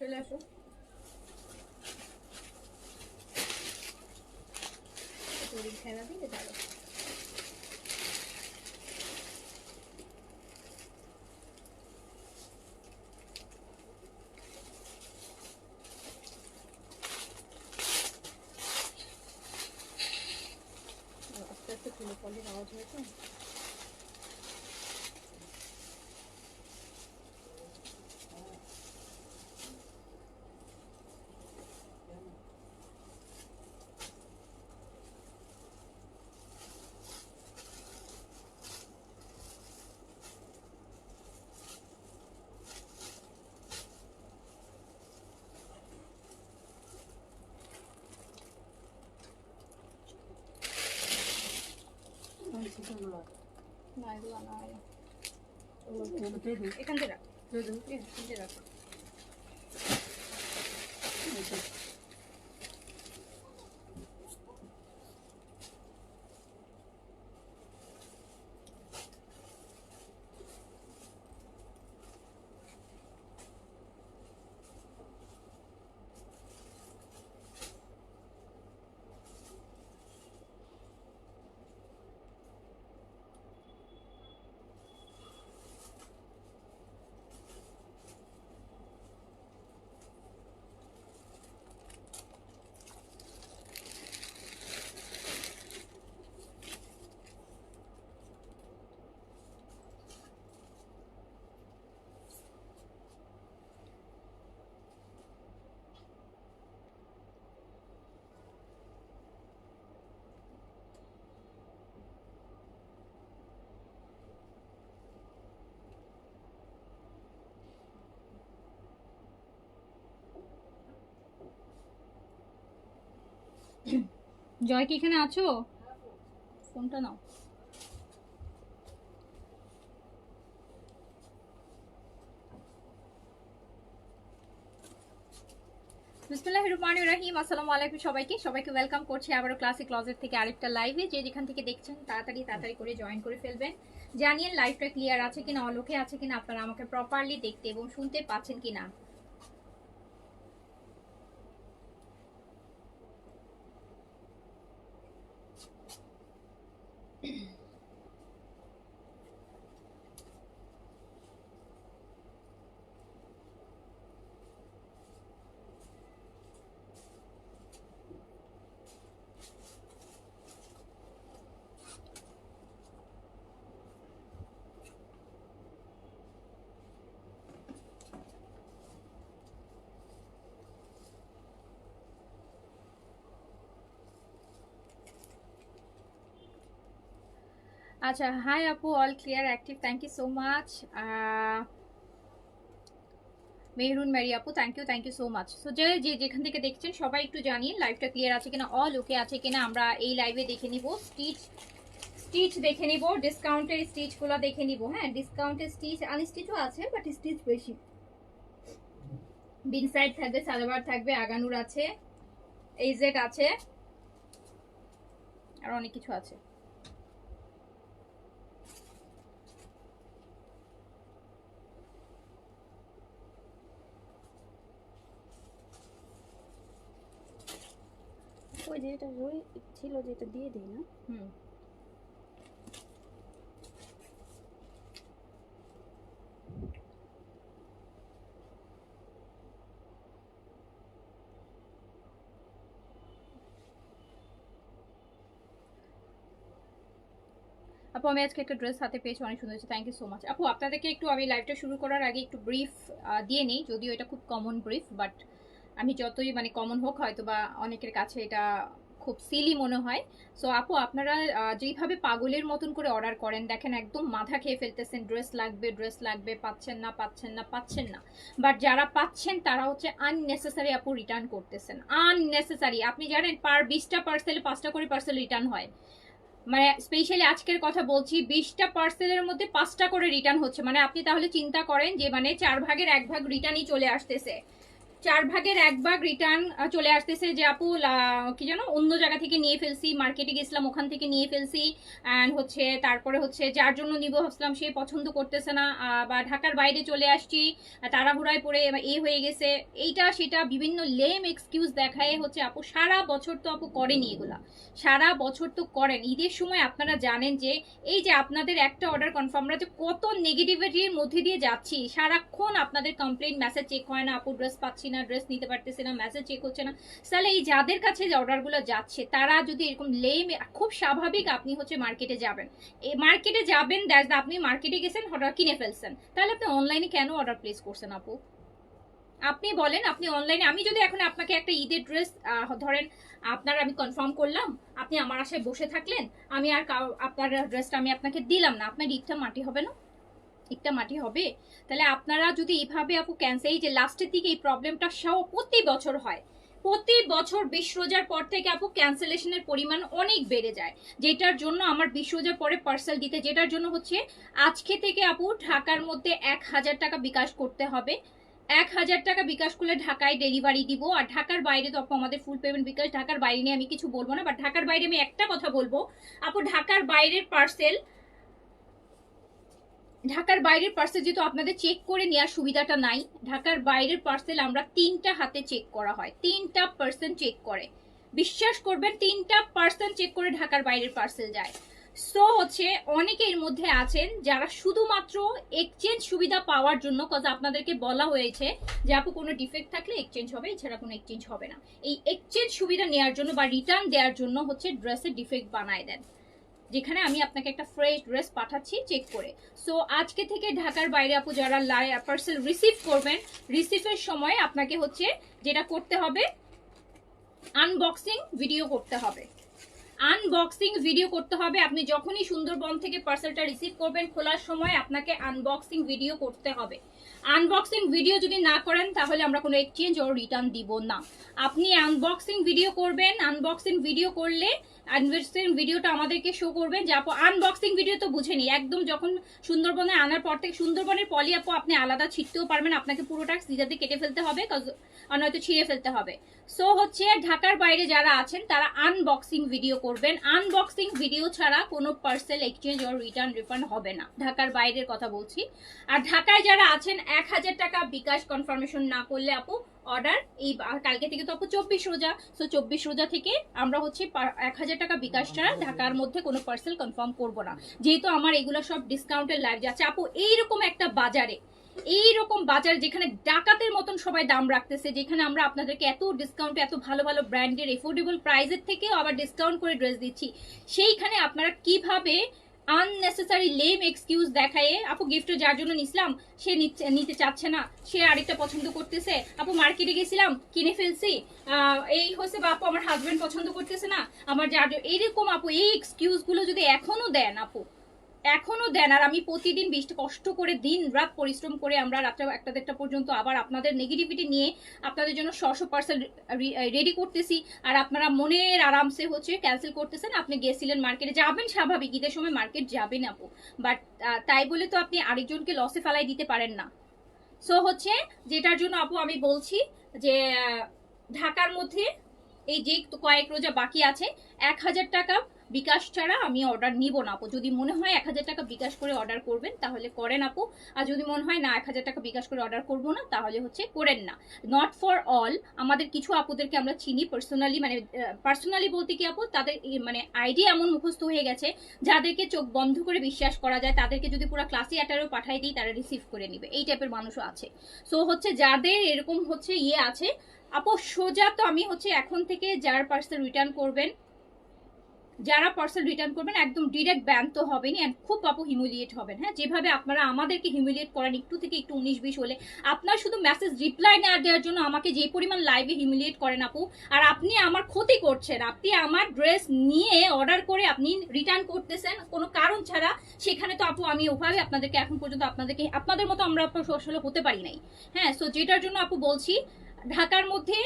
চলে আসো। তরি খেলা দিলে দাঁড়ো। আস্তে আস্তে খুলে পলির আওয়াজ হয়েছে। না এগুলো আনা হয় না, এখান থেকে রাখ, এখান থেকে রাখ। জয় কি এখানে আছো? ফোনটা নাও। বিসমিল্লাহির রহমানির রহিম। আসসালামু আলাইকুম সবাইকে ওয়েলকাম করছি আবারও ক্লাসিক ক্লজেট থেকে আরেকটা লাইভে। যে যেখান থেকে দেখছেন তাড়াতাড়ি করে জয়েন করে ফেলবেন। জানিয়ে লাইভটা ক্লিয়ার আছে কিনা, অলোকে আছে কিনা, আপনারা আমাকে প্রপারলি দেখতে এবং শুনতে পাচ্ছেন কিনা। আচ্ছা, হাই আপু, all clear active, thank you so much. Mehrun Meri আপু, thank you so much. So যে যেখান থেকে দেখছেন সবাই একটু জানিয়ে লাইভটা ক্লিয়ার আছে কিনা, অল ওকে আছে কিনা। আমরা এই লাইভে দেখে নিব স্টিচ দেখে নিব, ডিসকাউন্টের স্টিচগুলো দেখে নিব। হ্যাঁ, ডিসকাউন্টের স্টিচ আনস্টিচও আছে, বাট স্টিচ বেশি। বিন সাইড থাকবে, সালোয়ার থাকবে, আগানুর আছে, এইজেড আছে, আর অনেক কিছু আছে। ওই যেটা ছিল যেটা দিয়ে দিই না। আপু আমি আজকে একটা ড্রেস হাতে পেয়েছি, অনেক সুন্দর হয়েছে, থ্যাংক ইউ সো মাচ। আপু আপনাদেরকে একটু আমি লাইভটা শুরু করার আগে একটু ব্রিফ দিয়ে নিই, যদিও এটা খুব কমন ব্রিফ, বাট আমি যতই মানে কমন হোক হয়তো বা অনেকের কাছে এটা খুব সিলি মনে হয়। সো আপু আপনারা যেইভাবে পাগলের মতন করে অর্ডার করেন, দেখেন একদম মাথা খেয়ে ফেলতেছেন, ড্রেস লাগবে, পাচ্ছেন না। বাট যারা পাচ্ছেন তারা হচ্ছে আননেসেসারি আপু রিটার্ন করতেছেন, আননেসেসারি। আপনি জানেন পার 20টা পার্সেলে 5টা করে পার্সেল রিটার্ন হয়। মানে স্পেশালি আজকের কথা বলছি, 20টা পার্সেলের মধ্যে 5টা করে রিটার্ন হচ্ছে। মানে আপনি তাহলে চিন্তা করেন যে মানে 4 ভাগের 1 ভাগ রিটার্নই চলে আসতেছে। 4 ভাগের 1 ভাগ রিটার্ন চলে আসতেছে যে আপু কি জানো অন্য জায়গা থেকে নিয়ে ফেলছি, মার্কেটে গেছিলাম ওখান থেকে নিয়ে ফেলছি, অ্যান্ড হচ্ছে তারপরে হচ্ছে যার জন্য নিব ভাবছিলাম সে পছন্দ করতেছে না, বা ঢাকার বাইরে চলে আসছি তাড়াহুড়ায় পড়ে হয়ে গেছে, এইটা সেটা বিভিন্ন লেম এক্সকিউজ দেখায় হচ্ছে আপু সারা বছর তো আপু করেনি এগুলা, সারা বছর তো করেন। ঈদের সময় আপনারা জানেন যে এই যে আপনাদের একটা অর্ডার কনফার্ম, আমরা যে কত নেগেটিভিটির মধ্যে দিয়ে যাচ্ছি, সারাক্ষণ আপনাদের কমপ্লেইন মেসেজ চেক হয় না আপু, ড্রেস পাচ্ছি না, ড্রেস নিতে পারতেছি না, মেসেজ চেক হচ্ছে না। তাহলে এই যাদের কাছে যে অর্ডারগুলো যাচ্ছে তারা যদি এরকম লেম, খুব স্বাভাবিক আপনি হচ্ছে মার্কেটে যাবেন, এই মার্কেটে যাবেন আপনি মার্কেটে গেছেন অর্ডার কিনে ফেলছেন, তাহলে আপনি অনলাইনে কেন অর্ডার প্লেস করছেন আপু? আপনি বলেন, আপনি অনলাইনে, আমি যদি এখন আপনাকে একটা ঈদের ড্রেস ধরেন আপনার আমি কনফার্ম করলাম, আপনি আমার আশায় বসে থাকলেন, আমি আর আপনার ড্রেসটা আমি আপনাকে দিলাম না, আপনার ঈদটা মাটি হবে না? একটা মাটি হবে? তাহলে আপনারা যদি এইভাবে আপু ক্যান্সেল, এই যে লাস্টের দিকে এই প্রবলেমটা সহ প্রতি বছর হয়, প্রতি বছর 20 রোজার পর থেকে আপু ক্যান্সেলেশনের পরিমাণ অনেক বেড়ে যায়, যেটার জন্য আমার 20 রোজার পরে পার্সেল দিতে, যেটার জন্য হচ্ছে আজকে থেকে আপু ঢাকার মধ্যে 1000 টাকা বিকাশ করতে হবে, 1000 টাকা বিকাশ করলে ঢাকায় ডেলিভারি দিব, আর ঢাকার বাইরে তো আপু আমাদের ফুল পেমেন্ট বিকাশ, ঢাকার বাইরে নিয়ে আমি কিছু বলবো না, বাট ঢাকার বাইরে আমি একটা কথা বলবো আপু, ঢাকার বাইরের পার্সেল, ঢাকার বাইরের পার্সেল যেহেতু আপনাদের চেক করে নেওয়ার সুবিধাটা নাই, ঢাকার বাইরের পার্সেল আমরা 3টা হাতে চেক করা হয়, 3টা পার্সেন্ট চেক করে, বিশ্বাস করবেন 3টা পার্সেন্ট চেক করে ঢাকার বাইরের পার্সেল যায়। সো হচ্ছে অনেকের মধ্যে আছেন যারা শুধুমাত্র এক্সচেঞ্জ সুবিধা পাওয়ার জন্য, কজ আপনাদেরকে বলা হয়েছে যে আপু কোনো ডিফেক্ট থাকলে এক্সচেঞ্জ হবে, এছাড়া কোনো এক্সচেঞ্জ হবে না, এই এক্সচেঞ্জ সুবিধা নেওয়ার জন্য বা রিটার্ন দেওয়ার জন্য হচ্ছে ড্রেসের ডিফেক্ট বানায় দেন, যেখানে আমি আপনাকে একটা ফ্রেশ ড্রেস পাঠাচ্ছি চেক করে। সো আজকে থেকে ঢাকার বাইরে আপু যারা পার্সেল রিসিভ করবেন, রিসিভের সময় আপনাকে হচ্ছে যেটা করতে হবে, আনবক্সিং ভিডিও করতে হবে, আনবক্সিং ভিডিও করতে হবে। আপনি যখনই সুন্দরবন থেকে পার্সেলটা রিসিভ করবেন খোলার সময় আপনাকে আনবক্সিং ভিডিও করতে হবে, আনবক্সিং ভিডিও যদি না করেন তাহলে আমরা কোনো এক্সচেঞ্জ ও রিটার্ন দিব না। আপনি আনবক্সিং ভিডিও করবেন, আনবক্সিং ভিডিও করলে আনবক্সিং ভিডিওটা আমাদেরকে শো করবেন যে আপু, আনবক্সিং ভিডিও তো বুঝেনি, একদম যখন সুন্দরবনে আনার পর থেকে সুন্দরবনের পলি আপু আপনি আলাদা ছিটতেও পারবেন, আপনাকে পুরোটা সিজাতে কেটে ফেলতে হবে, নয়তো ছিঁড়ে ফেলতে হবে। সো হচ্ছে ঢাকার বাইরে যারা আছেন তারা আনবক্সিং ভিডিও করবেন, আনবক্সিং ভিডিও ছাড়া কোনো পার্সেল এক্সচেঞ্জ ও রিটার্ন রিফান্ড হবে না, ঢাকার বাইরের কথা বলছি। আর ঢাকায় যারা আছেন 1000 টাকা বিকাশ কনফার্মেশন না করলে আপু অর্ডার, এই কালকে থেকে তো আপু 24 রোজা, সো 24 রোজা থেকে আমরা হচ্ছে 1000 টাকা বিকাশ ছাড়া ঢাকার মধ্যে কোনো পার্সেল কনফার্ম করব না, যেহেতু আমার এগুলো সব ডিসকাউন্টের লাইভ যাচ্ছে আপু। এইরকম একটা বাজারে, এইরকম বাজার যেখানে ডাকাতের মতন সবাই দাম রাখতেছে, যেখানে আমরা আপনাদেরকে এত ডিসকাউন্ট, এত ভালো ভালো ব্র্যান্ডের এফোর্ডেবল প্রাইসের থেকেও আবার ডিসকাউন্ট করে ড্রেস দিচ্ছি, সেইখানে আপনারা কিভাবে আননেসেসারি লেম এক্সকিউজ দেখায় আপু, গিফট যার জন্য নিছিলাম সে নিতে চাচ্ছে না, সে আরেকটা পছন্দ করতেছে, আপু মার্কেটে গেছিলাম কিনে ফেলছি, এই হচ্ছে বা আপু আমার হাজবেন্ড পছন্দ করতেছে না, আমার যার, এইরকম আপু এই এক্সকিউজ গুলো যদি এখনো দেন আপু, এখনো দেন, আর আমি প্রতিদিন কষ্ট করে দিন রাত পরিশ্রম করে আমরা রাত্রে 1টা-1:30 পর্যন্ত আবার আপনাদের নেগেটিভিটি নিয়ে আপনাদের জন্য 100 পার্সেল রেডি করতেছি, আর আপনারা মনের আরামসে হচ্ছে ক্যান্সেল করতেছেন। আপনি গেছিলেন মার্কেটে, যাবেন স্বাভাবিক, ঈদের সময় মার্কেট যাবেন আপু, বাট তাই বলে তো আপনি আরেকজনকে লসে ফেলাই দিতে পারেন না। সো হচ্ছে যেটার জন্য আপু আমি বলছি যে ঢাকার মধ্যে এই যে কয়েক রোজা বাকি আছে, 1000 টাকা বিকাশ ছাড়া আমি অর্ডার নিব না আপু। যদি মনে হয় 1000 টাকা বিকাশ করে অর্ডার করবেন তাহলে করেন আপু, আর যদি মনে হয় না 1000 টাকা বিকাশ করে অর্ডার করব না তাহলে হচ্ছে করেন না। নট ফর অল, আমাদের কিছু আপুদেরকে আমরা চিনি পার্সোনালি, মানে পার্সোনালি বলতে কি আপু, তাদের মানে আইডিয়া এমন মুখস্থ হয়ে গেছে যাদেরকে চোখ বন্ধ করে বিশ্বাস করা যায়, তাদেরকে যদি পুরো ক্লাসি অ্যাটারও পাঠাই দিই তারা রিসিভ করে নিবে, এই টাইপের মানুষও আছে। সো হচ্ছে যাদের এরকম হচ্ছে আছে আপু, সোজা তো আমি হচ্ছে এখন থেকে যারা পার্সেল রিটার্ন করবেন, একদম ডিরেক্ট ব্যান তো হবেনি, এন্ড খুব আপু হিউমিলিয়েট হবেন। হ্যাঁ, যেভাবে আপনারা আমাদেরকে হিউমিলিয়েট করেন একটু থেকে একটু 19-20 হলে, আপনার শুধু মেসেজ রিপ্লাই না দেওয়ার জন্য আমাকে যে পরিমাণ লাইভে হিউমিলিয়েট করেন আপু, আর আপনি আমার ক্ষতি করছেন, আপনি আমার ড্রেস নিয়ে অর্ডার করে আপনি রিটার্ন করতেছেন কোনো কারণ ছাড়া, সেখানে তো আপু আমি ওভাবে আপনাদেরকে এখন পর্যন্ত আপনাদের মতো আমরা আসলে হতে পারি নাই। হ্যাঁ, সো যেটার জন্য আপু বলছি ঢাকার মধ্যে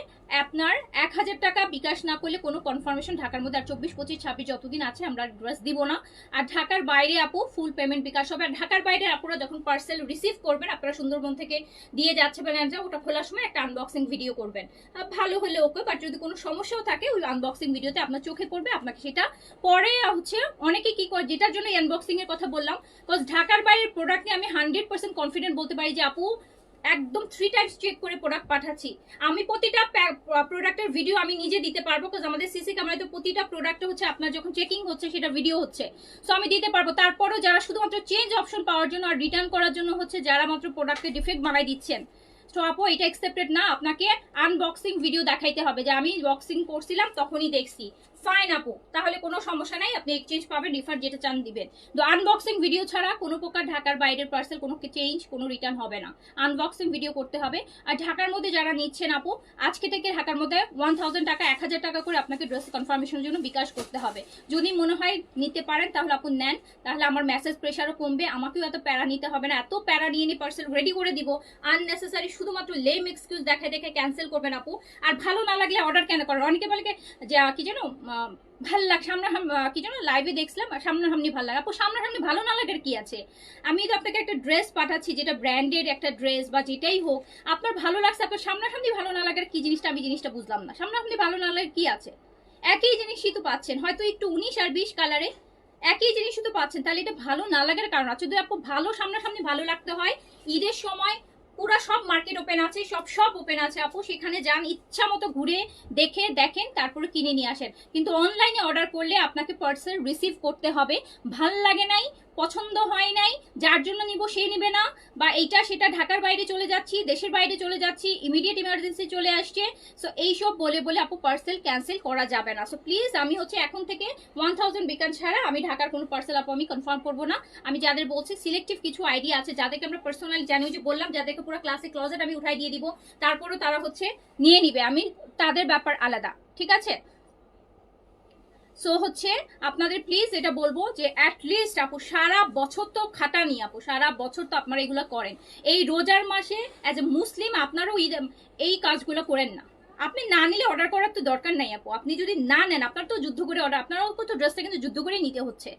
আপনার 1000 টাকা বিকাশ না করলে কোনো কনফার্মেশন ঢাকার মধ্যে আর 24, 25, 26 যতদিন আছে আমরা ড্রেস দিব না। আর ঢাকার বাইরে আপু ফুল পেমেন্ট বিকাশ হবে। আর ঢাকার বাইরে আপুরা যখন পার্সেল রিসিভ করবেন, আপনারা সুন্দরবন থেকে দিয়ে যাচ্ছে বা নেন, ওটা খোলার সময় একটা আনবক্সিং ভিডিও করবেন। ভালো হলে ওকে, বাট যদি কোনো সমস্যাও থাকে ওই আনবক্সিং ভিডিওতে আপনার চোখে পড়বে, আপনাকে সেটা পরে হচ্ছে অনেকে কি করে, যেটার জন্য আনবক্সিং এর কথা বললাম, বিকজ ঢাকার বাইরের প্রোডাক্ট নিয়ে আমি 100% কনফিডেন্ট বলতে পারি যে আপু একদম 3 টাইমস চেক করে প্রোডাক্ট পাঠাচ্ছি। আমি প্রতিটা প্রোডাক্টের ভিডিও আমি নিজে দিতে পারবো, বিকজ আমাদের সিসি ক্যামেরায় তো প্রতিটা প্রোডাক্ট হচ্ছে আপনার যখন চেকিং হচ্ছে সেটা ভিডিও হচ্ছে, সো আমি দিতে পারবো। তারপরেও যারা শুধুমাত্র চেঞ্জ অপশন পাওয়ার জন্য আর রিটার্ন করার জন্য হচ্ছে যারা মাত্র প্রোডাক্টে ডিফেক্ট বানাই দিচ্ছেন, তো আপু এটা এক্সেপ্টেড না। আপনাকে আনবক্সিং ভিডিও দেখাইতে হবে যে আমি বক্সিং করছিলাম তখনই দেখছি, ফাইন আপু, তাহলে কোনো সমস্যা নাই, আপনি এক্সচেঞ্জ পাবেন, রিফান্ড যেটা চান দিবেন। তো আনবক্সিং ভিডিও ছাড়া কোনো প্রকার ঢাকার বাইরের পার্সেল কোনো চেঞ্জ, কোনো রিটার্ন হবে না, আনবক্সিং ভিডিও করতে হবে। আর ঢাকার মধ্যে যারা নিচ্ছেন আপু, আজকে থেকে ঢাকার মধ্যে 1000 টাকা 1000 টাকা করে আপনাকে ড্রেস কনফার্মেশনের জন্য বিকাশ করতে হবে। যদি মনে হয় নিতে পারেন তাহলে আপু নেন, তাহলে আমার মেসেজ প্রেশারও কমবে, আমাকেও এত প্যারা নিতে হবে না। এত প্যারা নিয়ে নিয়ে পার্সেল রেডি করে দিব, আননেসেসারি শুধুমাত্র লেম এক্সকিউজ দেখে দেখে ক্যান্সেল করবেন আপু। আর ভালো না লাগলে অর্ডার কেন করেন? অনেকে বলে যে কি যেন ভাল লাগে কি যেন লাইভে দেখছিলাম সামনাসামনি ভালো লাগে। আপু সামনাসামনি ভালো না লাগার কি আছে? আমি তো আপনাকে একটা ড্রেস পাঠাচ্ছি যেটা ব্র্যান্ডেড একটা ড্রেস বা যেটাই হোক, আপনার ভালো লাগছে, আপনার সামনাসামনি ভালো না লাগার কি জিনিসটা, আমি জিনিসটা বুঝলাম না। সামনাসামনি ভালো না লাগার কি আছে? একই জিনিসই তো পাচ্ছেন, হয়তো একটু 19 আর 20 কালারে একই জিনিসই তো পাচ্ছেন, তাহলে এটা ভালো না লাগার কারণ আছে? যদি আপু ভালো সামনাসামনি ভালো লাগতে হয়, ঈদের সময় পুরা সব মার্কেট ওপেন আছে, সব ওপেন আছে আপু, সেখানে যান, ইচ্ছা মতো ঘুরে দেখে দেখেন, তারপরে কিনে নিয়ে আসেন। কিন্তু অনলাইনে অর্ডার করলে আপনাকে পার্সেল রিসিভ করতে হবে, ভাল লাগে নাই, পছন্দ হয় নাই, যার জন্য নিব সে নিবে না, বা এইটা সেটা ঢাকার বাইরে চলে যাচ্ছি, দেশের বাইরে চলে যাচ্ছি, ইমিডিয়েট ইমার্জেন্সি চলে আসছে, সো এইসব বলে বলে আপু পার্সেল ক্যান্সেল করা যাবে না। সো প্লিজ আমি হচ্ছে এখন থেকে 1000 বিকান ছাড়া আমি ঢাকার কোনো পার্সেল আপু আমি কনফার্ম করবো না। আমি যাদের বলছি সিলেক্টিভ কিছু আইডিয়া আছে যাদেরকে আমরা পার্সোনালি জানি, যে বললাম যাদেরকে পুরো ক্লাসে ক্লোজেট আমি উঠাই দিয়ে দিব, তারপরেও তারা হচ্ছে নিয়ে নিবে, আমি তাদের ব্যাপার আলাদা, ঠিক আছে? সো হচ্ছে আপনাদের প্লিজ এটা বলবো যে অ্যাটলিস্ট আপু সারা বছর তো খাটানি, আপু সারা বছর তো আপনারা এগুলো করেন, এই রোজার মাসে অ্যাজ এ মুসলিম আপনারাও এই কাজগুলো করেন না। আপনি না নিলে অর্ডার করার তো দরকার নাই আপু, আপনি যদি না নেন আপনার তো যুদ্ধ করে অর্ডার, আপনারাও তো ড্রেসটা কিন্তু যুদ্ধ করে নিতে হচ্ছে,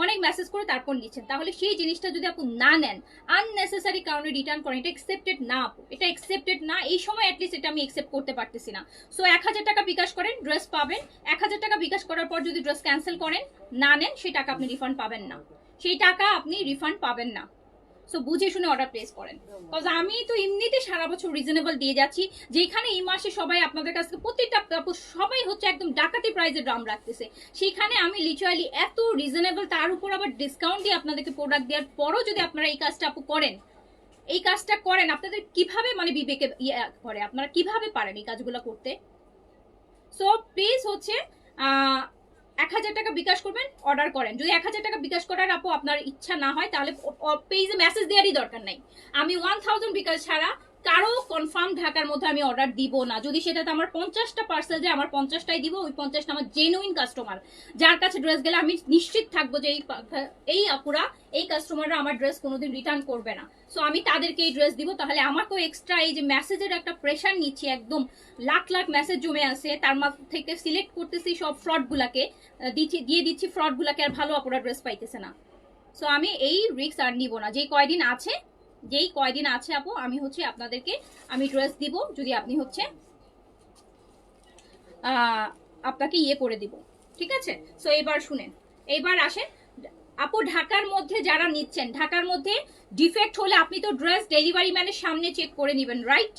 অনেক মেসেজ করে তারপর নিচ্ছেন, তাহলে সেই জিনিসটা যদি আপু না নেন, আননেসেসারি কারণে রিটার্ন করেন, এটা একসেপ্টেড না আপু, এটা একসেপ্টেড না। এই সময় অ্যাটলিস্ট এটা আমি একসেপ্ট করতে পারতেছি না। সো 1000 টাকা বিকাশ করেন, ড্রেস পাবেন। 1000 টাকা বিকাশ করার পর যদি ড্রেস ক্যান্সেল করেন, না নেন, সেই টাকা আপনি রিফান্ড পাবেন না, সেই টাকা আপনি রিফান্ড পাবেন না। সো বুঝে শুনে অর্ডার প্লেস করেন, বিকজ আমি তো এমনিতে সারা বছর রিজনেবল দিয়ে যাচ্ছি, যেখানে এই মাসে সবাই আপনাদের কাছ থেকে প্রত্যেকটা সবাই হচ্ছে একদম ডাকাতি প্রাইসের দাম রাখতেছে, সেখানে আমি লিটারালি এত রিজনেবল, তার উপর আবার ডিসকাউন্ট দিয়ে আপনাদেরকে প্রোডাক্ট দেওয়ার পরও যদি আপনারা এই কাজটা আপু করেন, এই কাজটা করেন, আপনাদের কিভাবে মানে বিবেকে করে, আপনারা কিভাবে পারেন এই কাজগুলো করতে? সো প্লিজ হচ্ছে 1000 টাকা বিকাশ করবেন, অর্ডার করেন। যদি 1000 টাকা বিকাশ করার আপু আপনার ইচ্ছা না হয়, তাহলে পেজে মেসেজ দেওয়ারই দরকার নাই। আমি 1000 বিকাশ ছাড়া কারো কনফার্ম ঢাকার মধ্যে আমি অর্ডার দিব না। যদি সেটাতে আমার 50টা পার্সেল যায়, আমার 50টাই দিব, ওই 50টা আমার জেনুইন কাস্টমার, যার কাছে ড্রেস গেলে আমি নিশ্চিত থাকবো যে এই আপুরা, এই কাস্টমাররা আমার ড্রেস কোনোদিন রিটার্ন করবে না, সো আমি তাদেরকে এই ড্রেস দিব। তাহলে আমাকেও এক্সট্রা এই যে মেসেজের একটা প্রেশার নিচ্ছি, একদম লাখ লাখ মেসেজ জমে আছে, তার মধ্যে থেকে সিলেক্ট করতেছি সব ফ্রডগুলাকে, দিয়ে দিচ্ছি ফ্রডগুলাকে, আর ভালো আপুরা ড্রেস পাইতেছে না। সো আমি এই রিস্ক আর নিব না। যেই কয়দিন আছে আপু, আমি হচ্ছে আপনাদেরকে আমি ড্রেস দিব, যদি আপনি হচ্ছে আপনাকে ইয়ে করে দিব, ঠিক আছে? সো এবার শুনেন, এবার আসেন আপু, ঢাকার মধ্যে যারা নিচ্ছেন, ঢাকার মধ্যে ডিফেক্ট হলে আপনি তো ড্রেস ডেলিভারি ম্যানের সামনে চেক করে নেবেন, রাইট?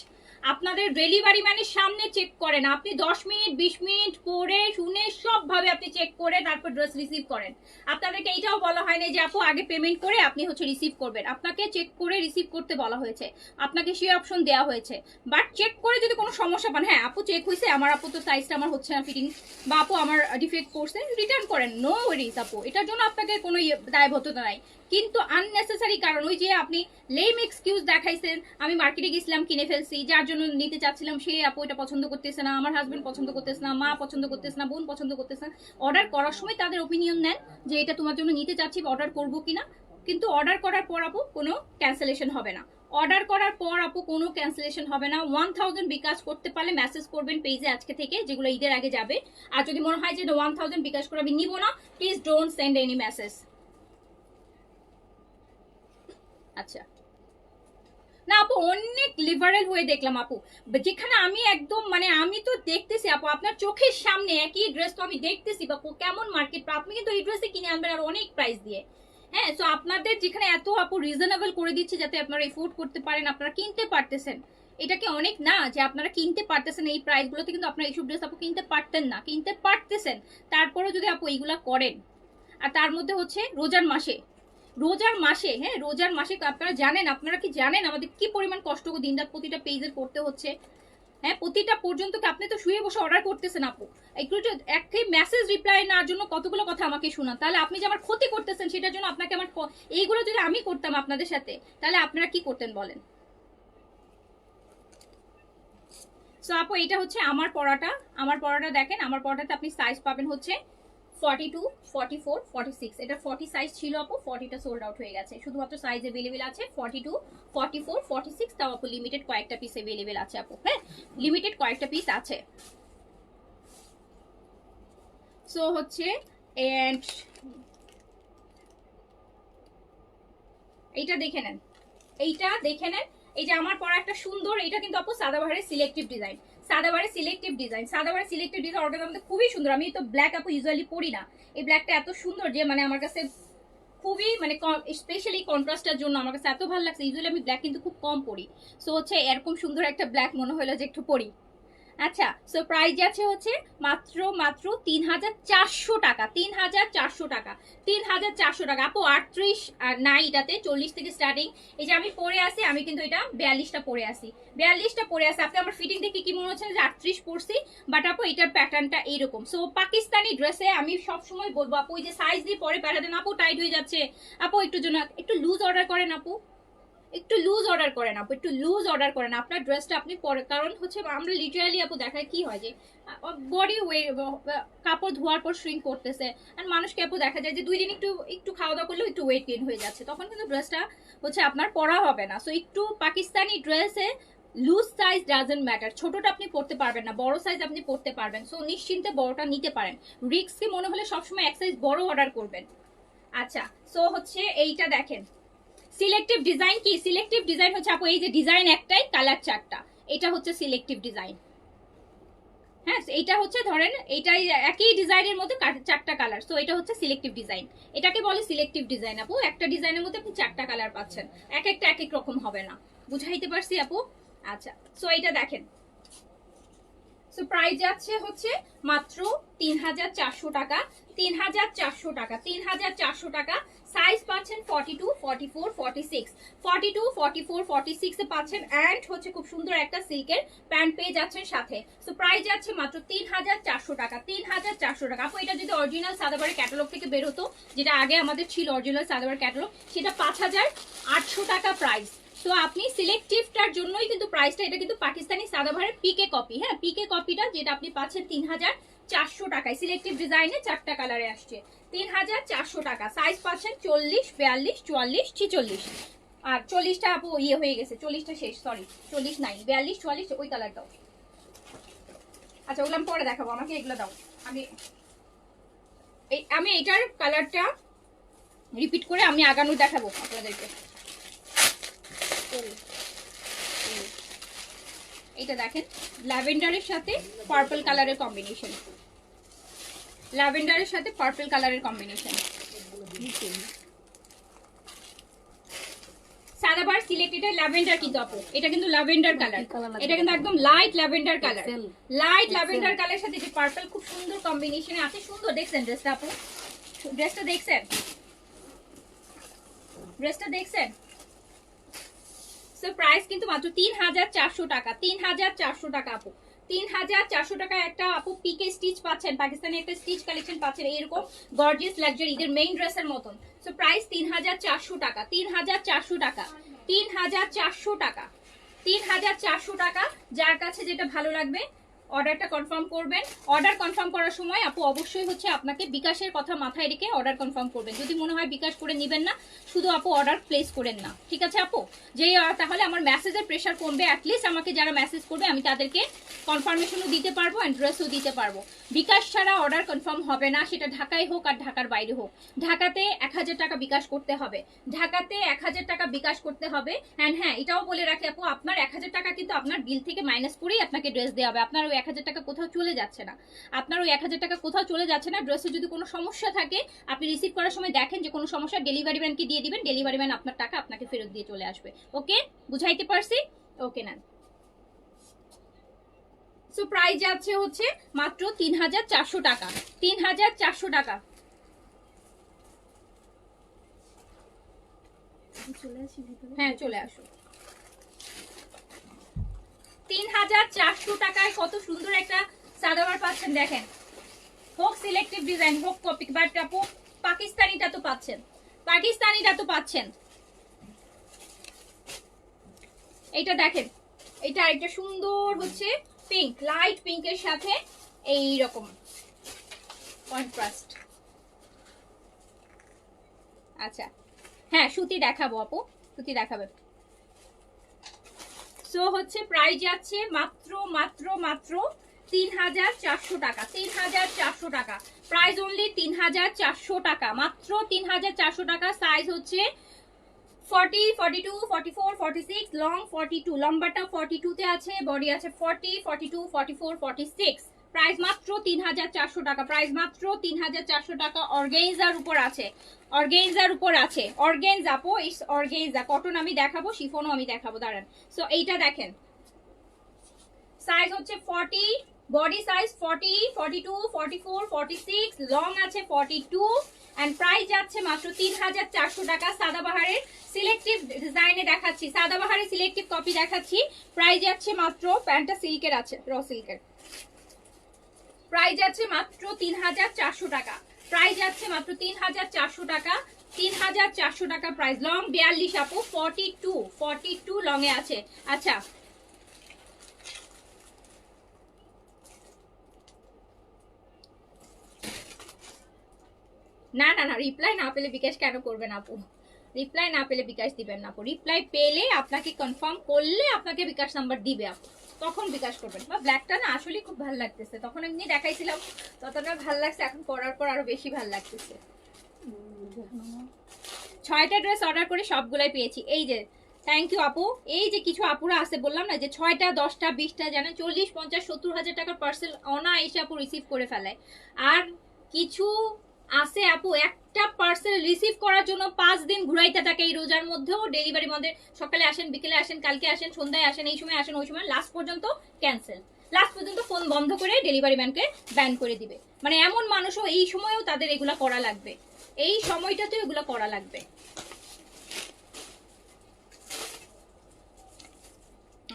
আপনাদের ডেলিভারি ম্যানের সামনে চেক করেন, আপনি 10 মিনিট 20 মিনিট পরে শুনে সবভাবে আপনি চেক করে তারপর ড্রেস রিসিভ করেন। আপনাদেরকে এইটাও বলা হয় না যে আপু আগে পেমেন্ট করে আপনি হচ্ছে রিসিভ করবেন, আপনাকে চেক করে রিসিভ করতে বলা হয়েছে, আপনাকে সেই অপশন দেওয়া হয়েছে। বাট চেক করে যদি কোনো সমস্যা পান, হ্যাঁ আপু চেক হয়েছে, আমার আপু তো সাইজটা আমার হচ্ছে না ফিটিং, বা আপু আমার ডিফেক্ট করছে, রিটার্ন করেন, নো ওয়ারিজ আপু, এটার জন্য আপনাকে কোনো দায়বদ্ধতা নাই। কিন্তু আননেসেসারি কারণ, ওই যে আপনি লেম এক্সকিউজ দেখাইছেন, আমি মার্কেটে গেছিলাম কিনে ফেলছি, যার জন্য নিতে চাচ্ছিলাম, সেই আপু এটা পছন্দ করতেছে না, আমার হাজবেন্ড পছন্দ করতেছে না, মা পছন্দ করতেছে না, বোন পছন্দ করতেছে না, অর্ডার করার সময় তাদের ওপিনিয়ন নেন যে এটা তোমার জন্য নিতে চাচ্ছি, অর্ডার করবো কিনা, কিন্তু অর্ডার করার পর আপু কোনো ক্যান্সেলেশন হবে না। অর্ডার করার পর আপু কোনো ক্যান্সেলেশন হবে না। 1000 বিকাশ করতে পারলে মেসেজ করবেন পেজে আজকে থেকে, যেগুলো ঈদের আগে যাবে। আর যদি মনে হয় যে 1000 বিকাশ করে আমি নিব না, please don't send any message. আচ্ছা না আপু, অনেক লিবারেল হয়ে দেখলাম আপু, যেখানে আমি একদম মানে আমি তো দেখতেছি আপু আপনার চোখের সামনে একই ড্রেস তো আমি দেখতেছি বা কেমন মার্কেট, আপনি কিন্তু এই ড্রেসে কিনে আনবেন আর অনেক প্রাইস দিয়ে। হ্যাঁ, তো আপনাদের যেখানে এত আপু রিজনেবল করে দিচ্ছে যাতে আপনারা এফোর্ড করতে পারেন, আপনারা কিনতে পারতেছেন, এটা কি অনেক না যে আপনারা কিনতে পারতেছেন এই প্রাইসগুলোতে? কিন্তু আপনারা এইসব ড্রেস আপু কিনতে পারতেন না, কিনতে পারতেছেন, তারপরেও যদি আপু এইগুলা করেন। আর তার মধ্যে হচ্ছে রোজার মাসে, রোজার মাসে, হ্যাঁ রোজার মাসে আপনারা জানেন, আপনারা কি জানেন আমাদের কি পরিমাণ কষ্ট দিনরাত প্রতিটা পেজের করতে হচ্ছে? হ্যাঁ, প্রতিটা পর্যন্ত কি আপনি তো শুয়ে বসে অর্ডার করতেছেন আপু, একটু একটি মেসেজ রিপ্লাই নেওয়ার জন্য কতগুলো কথা আমাকে শোনান, তাহলে আপনি যে আমার ক্ষতি করতেছেন সেটার জন্য আপনাকে আমার এইগুলো যদি আমি করতাম আপনাদের সাথে, তাহলে আপনারা কি করতেন বলেন? সো আপু এটা হচ্ছে আমার পড়াটা, আমার পড়াটা দেখেন, আমার পড়াটাতে আপনি সাইজ পাবেন হচ্ছে 42, 44, 46। এটা 40 সাইজ ছিল আপু, 40টা সোল্ড আউট হয়ে গেছে, শুধুমাত্র সাইজ अवेलेबल আছে 42, 44, 46, তাও আপু লিমিটেড কয়েকটা পিস अवेलेबल আছে আপু, হ্যাঁ লিমিটেড কয়েকটা পিস আছে। সো হচ্ছে এন্ড এইটা দেখে নেন, এইটা দেখে নেন, এই যে আমার পরা একটা সুন্দর, এটা কিন্তু আপু সাদাবাহারের সিলেক্টিভ ডিজাইন, সাদাবাহারের সিলেক্টিভ ডিজাইন, সাদাবাহারের সিলেক্টিভ ডিজাইন অর্গানজার মধ্যে খুবই সুন্দর। আমি তো ব্ল্যাক আপু ইউজুয়ালি পরি না, এই ব্ল্যাকটা এত সুন্দর যে মানে আমার কাছে খুবই মানে স্পেশালি কন্ট্রাস্টের জন্য আমার কাছে এত ভালো লাগছে। ইউজুয়ালি আমি ব্ল্যাক কিন্তু খুব কম পরি, সো হচ্ছে এরকম সুন্দর একটা ব্ল্যাক মনে হলো যে একটু পরি। আচ্ছা, সো প্রাইস আছে হচ্ছে মাত্র মাত্র 3400 টাকা, 3400 টাকা, 3400 টাকা আপু। 38 নাই, এটাতে 40 থেকে স্টার্টিং। এই যে আমি পরে আসি, আমি কিন্তু এটা 42টা পরে আসি, 42টা পরে আসি। আপনি আমার ফিটিং দেখে কি মনে হচ্ছে যে 38 পরছি, বাট আপু এটার প্যাটার্নটা এইরকম। সো পাকিস্তানি ড্রেসে আমি সবসময় বলবো আপু, ওই যে সাইজ দিয়ে পরে প্যারা দেন আপু, টাইট হয়ে যাচ্ছে আপু, একটু জন্য একটু লুজ অর্ডার করেন আপু, একটু লুজ অর্ডার করেন আপু, একটু লুজ অর্ডার করেন আপনার ড্রেসটা আপনি পরে। কারণ হচ্ছে আমরা লিটারালি আপু দেখায় কি হয় যে বডি কাপড় ধোয়ার পর শ্রিঙ্ক করতেছে, আর মানুষকে আপু দেখা যায় যে 2 দিন একটু একটু খাওয়া দাওয়া করলেও একটু ওয়েট গেইন হয়ে যাচ্ছে, তখন কিন্তু ড্রেসটা হচ্ছে আপনার পরা হবে না। সো একটু পাকিস্তানি ড্রেসে লুজ সাইজ ডাজেন্ট ম্যাটার, ছোটটা আপনি পরতে পারবেন না, বড় সাইজ আপনি পরতে পারবেন। সো নিশ্চিন্তে বড়টা নিতে পারেন, রিস্কি মনে হলে সবসময় এক সাইজ বড় অর্ডার করবেন। আচ্ছা, সো হচ্ছে এইটা দেখেন, সিলেক্টিভ ডিজাইন কি? সিলেক্টিভ ডিজাইন হচ্ছে আপু এই যে ডিজাইন একটাই, কালার চারটা, এটা হচ্ছে সিলেক্টিভ ডিজাইন। হ্যাঁ, এটা হচ্ছে ধরেন এইটাই একই ডিজাইনের মধ্যে চারটা কালার, সো এটা হচ্ছে সিলেক্টিভ ডিজাইন, এটাকে বলে সিলেক্টিভ ডিজাইন আপু। একটা ডিজাইনের মধ্যে আপনি চারটা কালার পাচ্ছেন, এক একটা এক এক রকম হবে না, বুঝাইতে পারছি আপু? আচ্ছা, সো এটা দেখেন, সো প্রাইস যাচ্ছে হচ্ছে মাত্র 3400 টাকা, 3400 টাকা, 3400 টাকা। সাইজ পাচ্ছেন 42, 44, 46, 42, 44, 46 এ পাচ্ছেন। এন্ড হচ্ছে খুব সুন্দর একটা সিল্কের প্যান্ট পেয়ে যাচ্ছেন সাথে। সো প্রাইস যাচ্ছে মাত্র 3400 টাকা, 3400 টাকা আপু। এটা যদি অরিজিনাল সাদাবারের ক্যাটালগ থেকে বের হতো, যেটা আগে আমাদের ছিল অরিজিনাল সাদাবার ক্যাটালগ, সেটা 5800 টাকা প্রাইস। তো আপনি সিলেক্টিভটার জন্যই কিন্তু প্রাইসটা, এটা কিন্তু পাকিস্তানি সাদাবাহারের পিকে কপি, হ্যাঁ পিকে কপিটা যেটা আপনি পাচ্ছেন 3400 টাকায়, সিলেক্টিভ ডিজাইনে চারটা কালারে আসছে, 3400 টাকা। সাইজ পাচ্ছেন 40, 42, 44, 46, আর 40টা আপু ইয়ে হয়ে গেছে, 40টা শেষ, সরি 40 নাই, 42, 44 ওই কালার দাও। আচ্ছা, ওগুলো আমি পরে দেখাবো, আমাকে এগুলো দাও। আমি এটার কালারটা রিপিট করে আমি আগানো দেখাবো আপনাদেরকে। এটা দেখেন, ল্যাভেন্ডারের সাথে পার্পল কালারের কম্বিনেশন, ল্যাভেন্ডারের সাথে পার্পল কালারের কম্বিনেশন। সাদাবার সিলেক্টেড ল্যাভেন্ডার কিন্তু আপু, এটা কিন্তু ল্যাভেন্ডার কালার, এটা কিন্তু একদম light lavender colour, light lavender কালারের সাথে যে পার্পল খুব সুন্দর কম্বিনেশনে আছে। সুন্দর দেখছেন ড্রেসটা আপু? ড্রেসটা দেখছেন? ড্রেসটা দেখছেন? সো প্রাইস কিন্তু মাত্র 3400 টাকা, 3400 টাকা আপু, 3400 টাকা একটা আপু পিকে স্টিচ পাচ্ছেন, পাকিস্তানি একটা স্টিচ কালেকশন পাচ্ছেন এরকম গর্জিয়াস লাক্সারি ঈদের মেইন ড্রেসের মতন। সো প্রাইস 3400 টাকা, 3400 টাকা, 3400 টাকা, 3400 টাকা। যার কাছে যেটা ভালো লাগবে অর্ডারটা কনফার্ম করবেন। অর্ডার কনফার্ম করার সময় আপু অবশ্যই হচ্ছে আপনাকে বিকাশের কথা মাথায় রেখে অর্ডার কনফার্ম করবেন। যদি মনে হয় বিকাশ করে নেবেন না, শুধু আপু অর্ডার প্লেস করেন না, ঠিক আছে আপু? যে তাহলে আমার মেসেজের প্রেশার কমবে। অ্যাটলিস্ট আমাকে যারা মেসেজ করবে আমি তাদেরকে কনফার্মেশনও দিতে পারবো, অ্যাড্রেসও দিতে পারবো। বিকাশ ছাড়া অর্ডার কনফার্ম হবে না, সেটা ঢাকায় হোক আর ঢাকার বাইরে হোক। ঢাকাতে 1000 টাকা বিকাশ করতে হবে, ঢাকাতে 1000 টাকা বিকাশ করতে হবে। অ্যান্ড হ্যাঁ, এটাও বলে রাখি আপু, আপনার 1000 টাকা কিন্তু আপনার বিল থেকে মাইনাস করেই আপনাকে ড্রেস দেওয়া হবে। আপনার ওই 1000 টাকা কোথাও চলে যাচ্ছে না, আপনার ওই 1000 টাকা কোথাও চলে যাচ্ছে না। ড্রেসে যদি কোনো সমস্যা থাকে আপনি রিসিভ করার সময় দেখেন যে কোনো সমস্যা, ডেলিভারি ম্যানকে দিয়ে দিবেন, ডেলিভারি ম্যান আপনার টাকা আপনাকে ফেরত দিয়ে চলে আসবে। ওকে, বুঝাইতে পারছি? ওকে নেন। সো প্রাইস যাচ্ছে হচ্ছে মাত্র 3400 টাকা, 3400 টাকা। চলে আসি ভিতরে। হ্যাঁ চলে আসো। 3400 টাকায় কত সুন্দর একটা সাদাবার পাচ্ছেন দেখেন। হোক সিলেক্টিভ ডিজাইন, হোক কপি, বাট আপু পাকিস্তানিটা তো পাচ্ছেন, পাকিস্তানিটা তো পাচ্ছেন। এইটা দেখেন, এটা একটা সুন্দর হচ্ছে পিঙ্ক, লাইট পিঙ্কের সাথে এই রকম কন্ট্রাস্ট। আচ্ছা হ্যাঁ, সুতি দেখাবো আপু, সুতি দেখাবে। সো হচ্ছে প্রাইস যাচ্ছে মাত্র মাত্র মাত্র 3400 টাকা, 3400 টাকা। প্রাইস অনলি 3400 টাকা, মাত্র 3400 টাকা। সাইজ হচ্ছে 40, 42, 44, 46, লং 42, লম্বাটা 42 তে আছে, বডি আছে 40, 42, 44, 46। প্রাইস মাত্র 3400 টাকা, প্রাইস মাত্র 3400 টাকা। অর্গানজার উপর আছে, অর্গানজার উপর আছে, অর্গানজা আপু, ইটস অর্গানজা। কটন আমি দেখাবো, শিফনও আমি দেখাবো, দাঁড়ান। সো এইটা দেখেন, সাইজ হচ্ছে 40, বডি সাইজ 40, 42, 44, 46, লং আছে 42 এন্ড প্রাইস যাচ্ছে মাত্র 3400 টাকা। সাদাবাহারের সিলেক্টিভ ডিজাইনে দেখাচ্ছি, সাদাবাহারের সিলেক্টিভ কপি দেখাচ্ছি। প্রাইস যাচ্ছে মাত্র, প্যান্টটা সিল্কের আছে, র সিল্কের। প্রাইস যাচ্ছে মাত্র 3400 টাকা, প্রাইস যাচ্ছে মাত্র 3400 টাকা, 3400 টাকা প্রাইস। লং 42 আপু, 42, 42 লং এ আছে। আচ্ছা না না না, রিপ্লাই না পেলে বিকাশ কেন করবেন আপু? রিপ্লাই না পেলে বিকাশ দিবেন না আপু। রিপ্লাই পেলে আপনাকে কনফার্ম করলে আপনাকে বিকাশ নাম্বার দিবে আপু, তখন বিকাশ করবেন। বা ব্ল্যাকটা না আসলে খুব ভালো লাগতেছে, তখন এমনি দেখাইছিলাম ততটা ভালো লাগছে, এখন পরার পর আরো বেশি ভালো লাগতেছে। 6টা ড্রেস অর্ডার করে সবগুলাই পেয়েছি। এই যে থ্যাংক ইউ আপু। এই যে কিছু আপুরা আছে বললাম না যে 6টা 10টা 20টা জানেন 40, 50, 70 হাজার টাকার পার্সেল অনায়াসে আপু রিসিভ করে ফেলায়। আর কিছু আছে আপু একটা পার্সেল রিসিভ করার জন্য 5 দিন ঘুরাইতে থাকে। এই রোজার মধ্যেও ডেলিভারি মধ্যে সকালে আসেন, বিকেলে আসেন, কালকে আসেন, সন্ধ্যায় আসেন, এই সময় আসেন, ওই সময়, লাস্ট পর্যন্ত ক্যান্সেল, লাস্ট পর্যন্ত ফোন বন্ধ করে ডেলিভারি ম্যানকে ব্যান করে দিবে। মানে এমন মানুষও এই সময়ও তাদের এগুলা করা লাগবে, এই সময়টাতেও এগুলো করা লাগবে।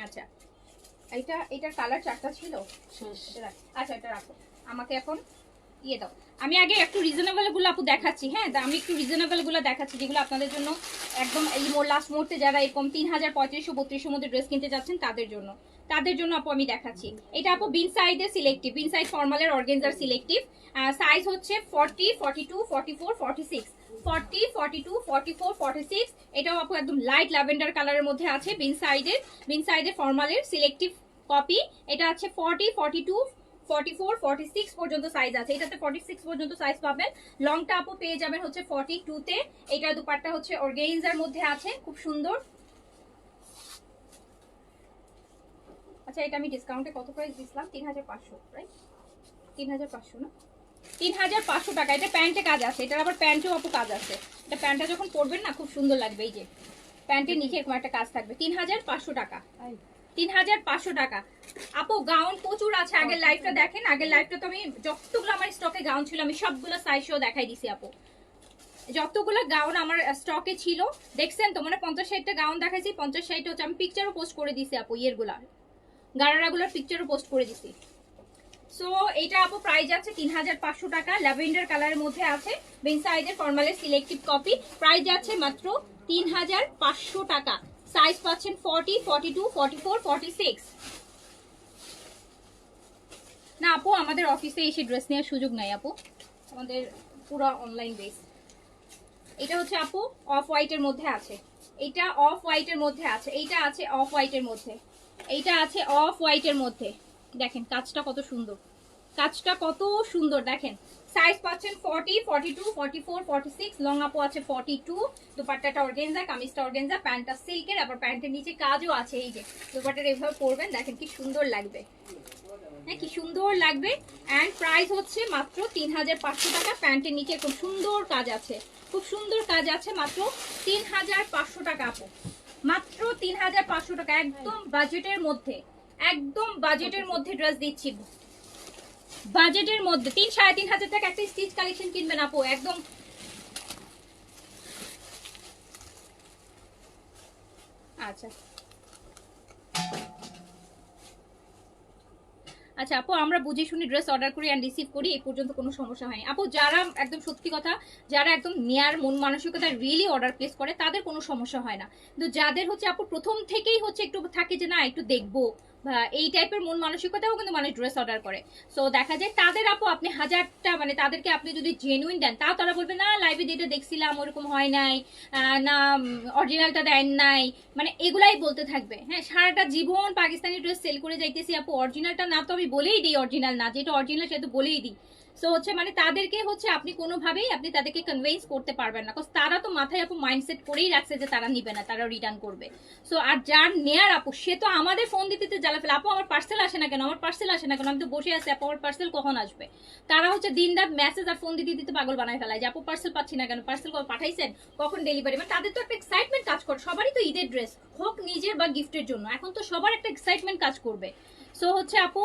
আচ্ছা এটার কালার 4টা ছিল। আচ্ছা এটা রাখো, আমাকে এখন ইয়ে দাও। আমি আগে একটু রিজনেবল গুলো আপু দেখাচ্ছি। হ্যাঁ, আমি একটু রিজনেবল গুলো দেখাচ্ছি যেগুলো আপনাদের জন্য একদম এই লাস্ট মুহূর্তে যারা এরকম 3000, 3500, 3200 মধ্যে ড্রেস কিনতে যাচ্ছেন তাদের জন্য আপু আমি দেখাচ্ছি। এটা আপু বিন সাইডের সিলেক্টিভ, বিন সাইড ফর্মালের অর্গানজার সিলেক্টিভ। সাইজ হচ্ছে 40, 42, 44, 46, 40, 42, 44, 46। এটাও আপু একদম লাইট ল্যাভেন্ডার কালারের মধ্যে আছে। বিন সাইডের ফর্মালের সিলেক্টিভ কপি। এটা আছে 40, 42, 44, 46 পর্যন্ত সাইজ আছে। এটাতে 46 পর্যন্ত সাইজ পাবেন। লংটা আপু পেয়ে যাবেন হচ্ছে 42 তে। এটা দুপাট্টা হচ্ছে অর্গানজার মধ্যে আছে, খুব সুন্দর। আচ্ছা এটা আমি ডিসকাউন্টে কত প্রাইস দিছিলাম? 3500, রাইট? 3500 না, 3500 টাকা। এটা প্যান্টে কাজ আছে, এটার আবার প্যান্টেও আপু কাজ আছে। এটা প্যান্টটা যখন পরবেন না খুব সুন্দর লাগবে। এই যে প্যান্টের নিচে এরকম একটা কাজ থাকবে। 3500 টাকা, 3500 টাকা আপু। গাউন প্রচুর আছে, আগের লাইভটা দেখেন। আগের লাইভটা তো আমি যতগুলো আমার স্টকে গাউন ছিল আমি সবগুলো সাইজ শো দেখাই দিছি আপু। যতগুলো গাউন আমার স্টকে ছিল দেখছেন তো, মানে 50-60টা গাউন দেখাইছি। 50-60টা হচ্ছে আমি পিকচারও পোস্ট করে দিছি আপু, ইয়েরগুলার গারারাগুলোর পিকচারও পোস্ট করে দিছি। সো এটা আপু প্রাইস যাচ্ছে 3500 টাকা। ল্যাভেন্ডার কালারের মধ্যে আছে, বিন সাইজের ফর্মালের সিলেক্টিভ কপি। প্রাইস যাচ্ছে মাত্র 3500 টাকা। সাইজ পাচ্ছেন 40, 42, 44, 46। আপু আমাদের অফিসে এসে ড্রেস নেওয়ার সুযোগ নাই আপু, আমাদের পুরো অনলাইন বেস। এটা হচ্ছে আপু অফ হোয়াইটের মধ্যে আছে, এটা অফ হোয়াইটের মধ্যে আছে, এইটা আছে অফ হোয়াইটের মধ্যে, এইটা আছে অফ হোয়াইটের মধ্যে। দেখেন কাজটা কত সুন্দর, কাজটা কত সুন্দর দেখেন। সাইজ পাচ্ছেন 40, 42, 44, 46, লং আপু আছে 42। দুপাট্টাটা অর্গানজা, কামিজটা অর্গানজা, প্যান্টটা সিল্কের, আবার প্যান্টের নিচে কাজও আছে। এই যে দুপাট্টাটা এভাবে পরবেন, দেখেন কি সুন্দর লাগবে, হ্যাঁ কি সুন্দর লাগবে। অ্যান্ড প্রাইস হচ্ছে মাত্র 3500 টাকা। প্যান্টের নিচে খুব সুন্দর কাজ আছে, খুব সুন্দর কাজ আছে, মাত্র 3500 টাকা আপু, মাত্র 3500 টাকা। একদম বাজেটের মধ্যে, একদম বাজেটের মধ্যে ড্রেস দিচ্ছি, বাজেটের মধ্যে। 3-3.5 টাকা একটা স্টিচ কালেকশন কিনবেন আপু, একদম। আচ্ছা আচ্ছা আপু, আমরা বুঝে শুনে ড্রেস অর্ডার করি অ্যান্ড রিসিভ করি, এই পর্যন্ত কোনো সমস্যা হয়নি আপু। যারা একদম সত্যি কথা, যারা একদম নেয়ার মন মানসিকতা রিয়েলি অর্ডার প্লেস করে তাদের কোনো সমস্যা হয় না। কিন্তু যাদের হচ্ছে আপু প্রথম থেকেই হচ্ছে একটু থাকে যে না একটু দেখবো, বা এই টাইপের মন মানসিকতাও কিন্তু মানুষ ড্রেস অর্ডার করে। সো দেখা যায় তাদের আপু আপনি হাজারটা মানে তাদেরকে আপনি যদি জেনুইন দেন, তাও তারা বলবে না লাইভে যেটা দেখছিলাম ওরকম হয় নাই, না অরিজিনালটা দেন নাই, মানে এগুলাই বলতে থাকবে। হ্যাঁ সারাটা জীবন পাকিস্তানি ড্রেস সেল করে যাইতেছি আপু, অরিজিনালটা না তো আমি বলেই দিই অরিজিনাল না, যেটা অরিজিনাল সেটা তো বলেই দিই। সো হচ্ছে মানে তাদেরকে হচ্ছে আপনি কোনোভাবেই আপনি তাদেরকে কনভিন্স করতে পারবেন না, তারা তো মাথায় আপু মাইন্ডসেট করেই রাখছে যে তারা নিবে না, তারা রিটার্ন করবে। সো আর যার নেয়ার আপু সে তো আমাদের ফোন দিতে জ্বালা ফেলে, আপু আমার পার্সেল আসে না কেন, আমার পার্সেল আসে না কেন, আমি তো বসে আছি আপু আমার পার্সেল কখন আসবে। তারা হচ্ছে দিন রাত মেসেজ আর ফোন দিতে দিতে পাগল বানায় ফেলায় যে আপু পার্সেল পাচ্ছি না কেন, পার্সেল কখন পাঠাইছেন, কখন ডেলিভারি। মানে তাদের তো একটা এক্সাইটমেন্ট কাজ করে, সবারই তো ঈদের ড্রেস হোক নিজের বা গিফটের জন্য, এখন তো সবার একটা এক্সাইটমেন্ট কাজ করবে। সো হচ্ছে আপু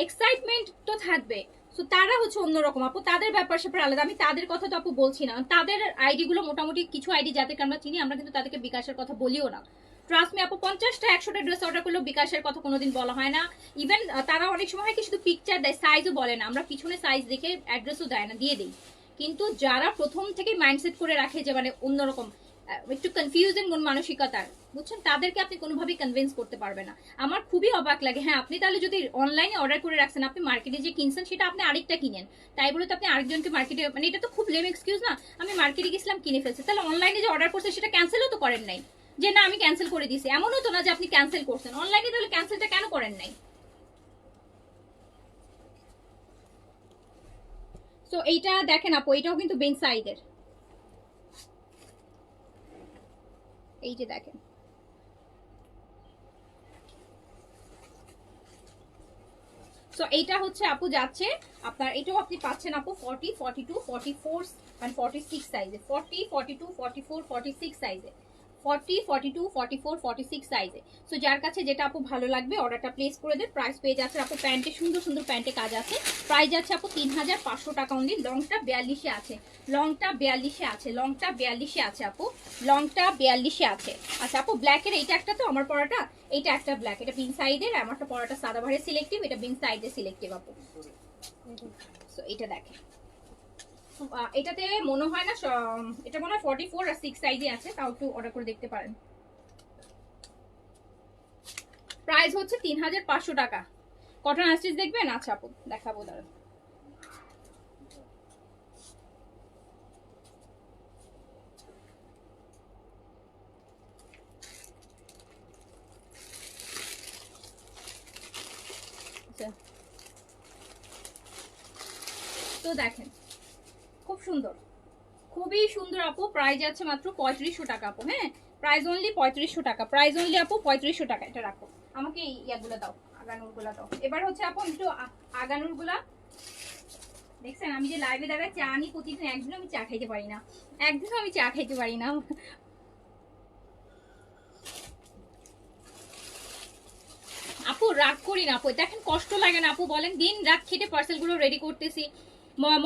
এক্সাইটমেন্ট তো থাকবে। সো তারা হচ্ছে অন্যরকম আপু, তাদের ব্যাপার স্যাপার আলাদা, আমি তাদের কথা তো আপু বলছি না। তাদের আইডি গুলো মোটামুটি কিছু আইডি যাদেরকে আমরা চিনি, আমরা কিন্তু তাদেরকে বিকাশের কথা বলিও না। ট্রাস্ট মি আপু, 50টা 100টা ড্রেস অর্ডার করলেও বিকাশের কথা কোনোদিন বলা হয় না। ইভেন তারা অনেক সময় কি শুধু পিকচার দেয়, সাইজও বলে না, আমরা পিছনে সাইজ দেখে অ্যাড্রেসও দেয় না, দিয়ে দিই। কিন্তু যারা প্রথম থেকে মাইন্ডসেট করে রাখে যে মানে অন্যরকম একটু কনফিউজিং মন মানসিকতার, বুঝছেন, তাদেরকে আপনি কোনোভাবেই কনভিন্স করতে পারবে না। আমার খুবই অবাক লাগে। হ্যাঁ আপনি তাহলে যদি অনলাইনে অর্ডার করে রাখছেন, আপনি মার্কেটে যে কিনছেন সেটা আপনি আরেকটা কিনেন, তাই বলে তো আপনি আরেকজনকে মার্কেটে, মানে এটা তো খুব লেম এক্সকিউজ না। আমি মার্কেটে গেছিলাম কিনে ফেলছি, তাহলে অনলাইনে যে অর্ডার করছে সেটা ক্যান্সেলও তো করেন নাই, যে না আমি ক্যান্সেল করে দিয়েছি, এমনও তো না যে আপনি ক্যান্সেল করছেন অনলাইনে, তাহলে ক্যান্সেলটা কেন করেন নাই? সো এইটা দেখেন আপু, এটাও কিন্তু বেন সাইজের, এই যে দেখেন। সো এইটা হচ্ছে আপু যাচ্ছে আপনার, এটাও আপনি পাচ্ছেন আপু 40, 42, 44 and 46 সাইজে, 40, 42, 44, 46 সাইজে, 40, 42, 44, 46 সাইজে। সো যার কাছে যেটা আপু ভালো লাগবে অর্ডারটা প্লেস করে দেন। প্রাইস পেয়ে যাচ্ছে আপু, প্যান্টে সুন্দর সুন্দর প্যান্টে কাজ আছে, প্রাইস যাচ্ছে আপু 3500 টাকা অনলি। লংটা 42-এ আছে, লংটা 42-এ আছে, লংটা 42-এ আছে আপু, লংটা 42-এ আছে। আচ্ছা আপু ব্ল্যাকের এইটা একটা, তো আমার পরাটা এইটা একটা ব্ল্যাক, এটা বিন সাইডের, আমারটা পরাটা সাদা ভারে সিলেক্টিভ, এটা বিন সাইডের সিলেক্টিভ আপু। সো এটা দেখেন, এটাতে মনে হয় না, এটা মনে হয় 44 আর 6 সাইজে আছে, তাও একটু অর্ডার করে দেখতে পারেন। প্রাইস হচ্ছে 3500 টাকা। কটন আস্টিচ দেখবেন? আচ্ছা আপু দেখাবো দাঁড়ান। তো দেখেন খুব সুন্দর, খুবই সুন্দর আপু। প্রাইস আছে মাত্র 3500 টাকা আপু। হ্যাঁ প্রাইস অনলি 3500 টাকা, প্রাইস অনলি আপু 3500 টাকা। এটা রাখো, আমাকে ইয়াগুলো দাও, আগানুর গুলা দাও। এবার হচ্ছে আপু একটু আগানুর গুলা দেখছেন, আমি যে লাইভে দাঁড়ায় চা আনি প্রতিদিন, একদিন আমি চা খাইতে পারি না, একদিনও আমি চা খাইতে পারি না। আপু রাগ করি না আপু, দেখেন কষ্ট লাগে না আপু বলেন, দিন রাত খেটে পার্সেলগুলো রেডি করতেছি,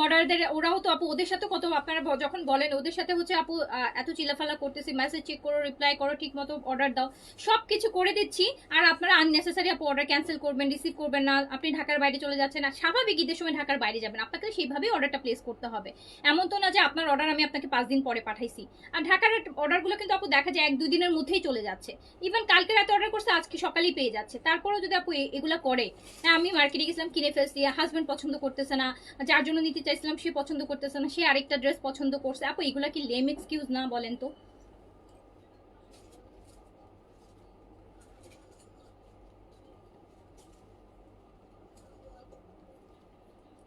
মডারদের ওরাও তো আপু ওদের সাথে কত আপনারা যখন বলেন ওদের সাথে হচ্ছে আপু এত চিলাফালা করতেছি, মেসেজ চেক করো, রিপ্লাই করো, ঠিক মতো অর্ডার দাও, সব কিছু করে দিচ্ছি, আর আপনারা আননেসেসারি আপু অর্ডার ক্যান্সেল করবেন, রিসিভ করবেন না, আপনি ঢাকার বাইরে চলে যাচ্ছেন না, স্বাভাবিক ঈদের সময় ঢাকার বাইরে যাবেন, আপনাকে সেইভাবেই অর্ডারটা প্লেস করতে হবে। এমন তো না যে আপনার অর্ডার আমি আপনাকে 5 দিন পরে পাঠাইছি। আর ঢাকার অর্ডারগুলো কিন্তু আপু দেখা যায় 1-2 দিনের মধ্যেই চলে যাচ্ছে। ইভেন কালকে রাতে অর্ডার করছে আজকে সকালেই পেয়ে যাচ্ছে। তারপরেও যদি আপু এগুলো করে, হ্যাঁ আমি মার্কেটে গেছিলাম কিনে ফেলছি, হাজবেন্ড পছন্দ করতেছে না, যার জন্য নিতে চাইছিলাম সে পছন্দ করতেছে না, সে আরেকটা ড্রেস পছন্দ করছে, আপু এগুলা কি লেম এক্সকিউজ না বলেন তো?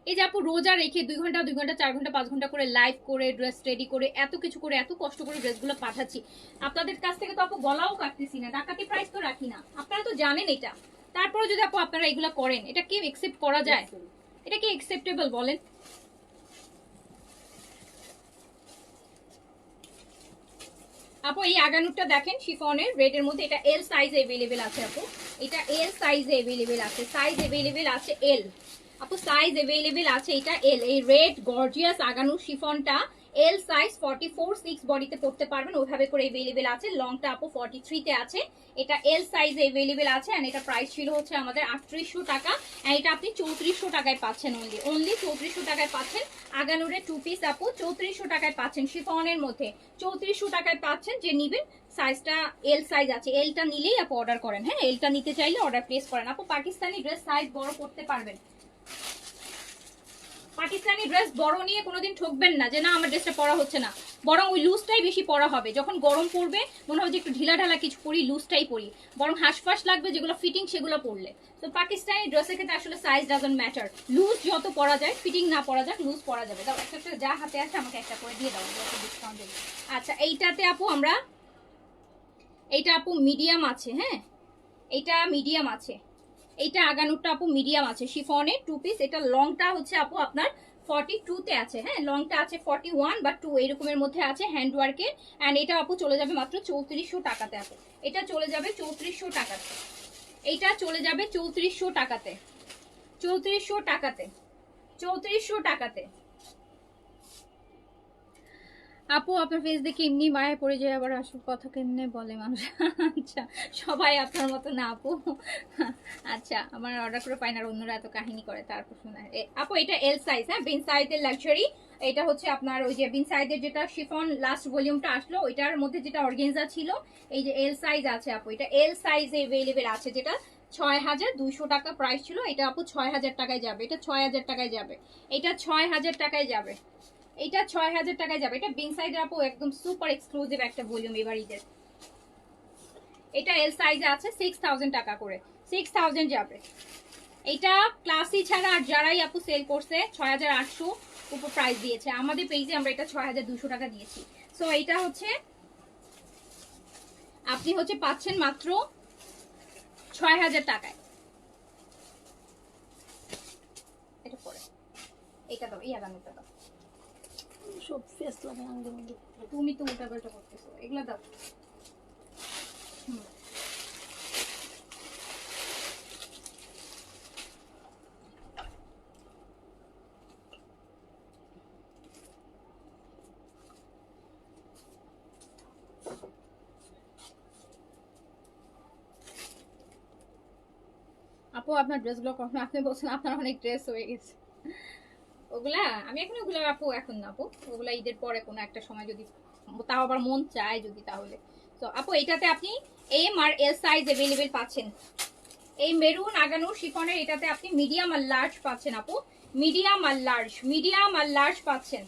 এই যে আপু রোজা রেখে 2 ঘন্টা 2 ঘন্টা 4 ঘন্টা 5 ঘন্টা করে লাইভ করে ড্রেস রেডি করে এত কিছু করে এত কষ্ট করে ড্রেসগুলো পাঠাচ্ছি, আপনাদের কাছ থেকে তো আপু গলাও কাটতেছি না, ডাকাতি প্রাইস তো রাখি না, আপনারা তো জানেন এটা। তারপরে যদি আপু আপনারা এগুলা করেন, এটা কি একসেপ্ট করা যায়? এটা কি একসেপ্টেবল বলেন? আপু এই আগানুরটা দেখেন শিফনের রেডের মধ্যে, এটা এল সাইজে अवेलेबल আছে আপু, এটা এল সাইজে अवेलेबल আছে, সাইজ अवेलेबल আছে এল আপু, সাইজ अवेलेबल আছে এটা এল। এই red gorgeous Aganoor শিফনটা L size 44-6 বডিতে পড়তে পারবেন, ওইভাবে করে अवेलेबल আছে। লংটা আপু 43 তে আছে, এটা এল সাইজে अवेलेबल আছে। এন্ড এটা প্রাইস ছিল হচ্ছে আমাদের 3800 টাকা, এন্ড এটা আপনি 3400 টাকায় পাচ্ছেন, অনলি 3400 টাকায় পাচ্ছেন। আগানুরের 2 পিস আপু 3400 টাকায় পাচ্ছেন, শিফনের মধ্যে 3400 টাকায় পাচ্ছেন। যে নিবেন সাইজটা এল সাইজ আছে, এলটা নিলেই আপু অর্ডার করেন, হ্যাঁ এলটা নিতে চাইলে অর্ডার প্লেস করেন। আপু পাকিস্তানি ড্রেস সাইজ বড় করতে পারবেন, পাকিস্তানি ড্রেস বড় নিয়ে কোনোদিন ঠকবেন না যে না আমার ড্রেসটা পরা হচ্ছে না, বরং ওই লুজটাই বেশি পরা হবে। যখন গরম পড়বে মনে হবে যে একটু ঢিলা ঢালা কিছু পরি, লুজটাই পরি, বরং হাঁসফাঁস লাগবে যেগুলো ফিটিং সেগুলো পরলে। তো পাকিস্তানি ড্রেসের ক্ষেত্রে আসলে সাইজ ডাজন্ট ম্যাটার, লুজ যত পরা যায়, ফিটিং না পরা যাক, লুজ পরা যাবে। দাও একটা একটা যা হাতে আছে আমাকে একটা করে দিয়ে দাও, ডিসকাউন্ট দেবো। আচ্ছা এইটাতে আপু আমরা, এইটা আপু মিডিয়াম আছে, হ্যাঁ এইটা মিডিয়াম আছে, এইটা আগানুরটা আপু মিডিয়াম আছে, শিফনে 2 পিস। এটা লংটা হচ্ছে আপু আপনার 42 তে আছে, হ্যাঁ লংটা আছে 41 বা 2 এরকমের মধ্যে আছে হ্যান্ড ওয়ার্কের। এন্ড এটা আপু চলে যাবে মাত্র 3400 টাকাতে আপু, এটা চলে যাবে 3400 টাকাতে, এটা চলে যাবে 3400 টাকাতে, 3400 টাকাতে, 3400 টাকাতে। আপু আপনার ফেস দেখে এমনি মায়া পড়ে যায়, আবার আসল কথা কেমনে বলে মানুষ। আচ্ছা সবাই আপনার মতো না আপু। আচ্ছা আমার অর্ডার করে পাই না, আর অন্যরা এত কাহিনী করে তারপর শোনায়। আপু এটা এল সাইজ, হ্যাঁ বিন সাইজের লাক্সারি। এটা হচ্ছে আপনার ওই যে বিন সাইজের যেটা শিফন লাস্ট ভলিউমটা আসলো ওইটার মধ্যে যেটা অর্গেনজা ছিল, এই যে এল সাইজ আছে আপু, এটা এল সাইজে अवेलेबल আছে, যেটা 6200 টাকা প্রাইস ছিল, এটা আপু 6000 টাকায় যাবে, এটা 6000 টাকায় যাবে, এটা 6000 টাকায় যাবে, এটা 6000 টাকায় যাবে। এটা বিন সাইজের আপু একদম সুপার এক্সক্লুসিভ একটা ভলিউম এবার ঈদের। এটা এল সাইজে আছে 6000 টাকা করে, 6000 যাবে। এটা ক্লাসি ছাড়া আর যারাই আপু সেল করছে 6800 উপর প্রাইস দিয়েছে, আমাদের পেজে আমরা এটা 6200 টাকা দিয়েছি। সো এটা হচ্ছে আপনি হচ্ছে পাচ্ছেন মাত্র 6000 টাকায়। এটা পরে এটা দাও, এই আগানোটা দাও, সব ফেস লাগে আঙ্গুল। তুমি তো উল্টা পাল্টা করতেছো, এগুলা দাও। আপু আপনার ড্রেসগুলো কখন, আপনি বলছেন আপনার অনেক ড্রেস হয়ে গেছে, ওগুলা আমি এখন ওগুলা আপু এখন না আপু, ওগুলা ঈদের পরে কোনো একটা সময় যদি তাও আবার মন চায় যদি, তাহলে। তো আপু এটাতে আপনি M R L size available পাচ্ছেন, এই মেরুন আগানো শিফনের এটাতে আপনি মিডিয়াম আর লার্জ পাচ্ছেন আপু, মিডিয়াম আর লার্জ, মিডিয়াম আর লার্জ পাচ্ছেন,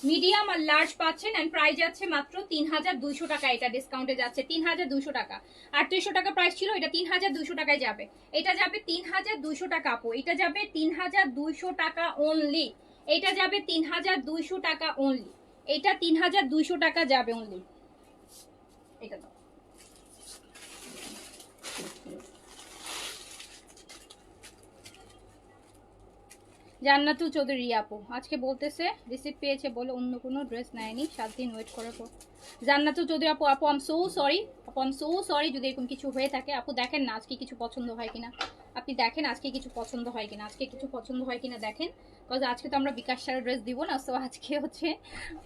মিডিয়াম আর লার্জ পাচ্ছেন। এন্ড প্রাইস যাচ্ছে মাত্র 3200 টাকা, এটা ডিসকাউন্টে যাচ্ছে 3200 টাকা, 3800 টাকা প্রাইস ছিল, এটা 3200 টাকায় যাবে, এটা যাবে 3200 টাকা আপু, এটা যাবে 3200 টাকা অনলি, এটা যাবে 3200 টাকা অনলি, এটা 3200 টাকা যাবে অনলি। এটা দাও, জান্নাতুল চৌধুরী আপু আজকে বলতেছে রিসিপ্ট পেয়েছে বলে অন্য কোনো ড্রেস নেয়নি, 7 দিন ওয়েট করার পর। জান্নাতুল চৌধুরী আপু, আপু আম সো সরি, আপু আম সো সরি যদি এরকম কিছু হয়ে থাকে। আপু দেখেন না আজকে কিছু পছন্দ হয় কিনা, আপনি দেখেন আজকে কিছু পছন্দ হয় কিনা, আজকে কিছু পছন্দ হয় কিনা দেখেন, বিকজ আজকে তো আমরা বিকাশ ছাড়া ড্রেস দিব না। সো আজকে হচ্ছে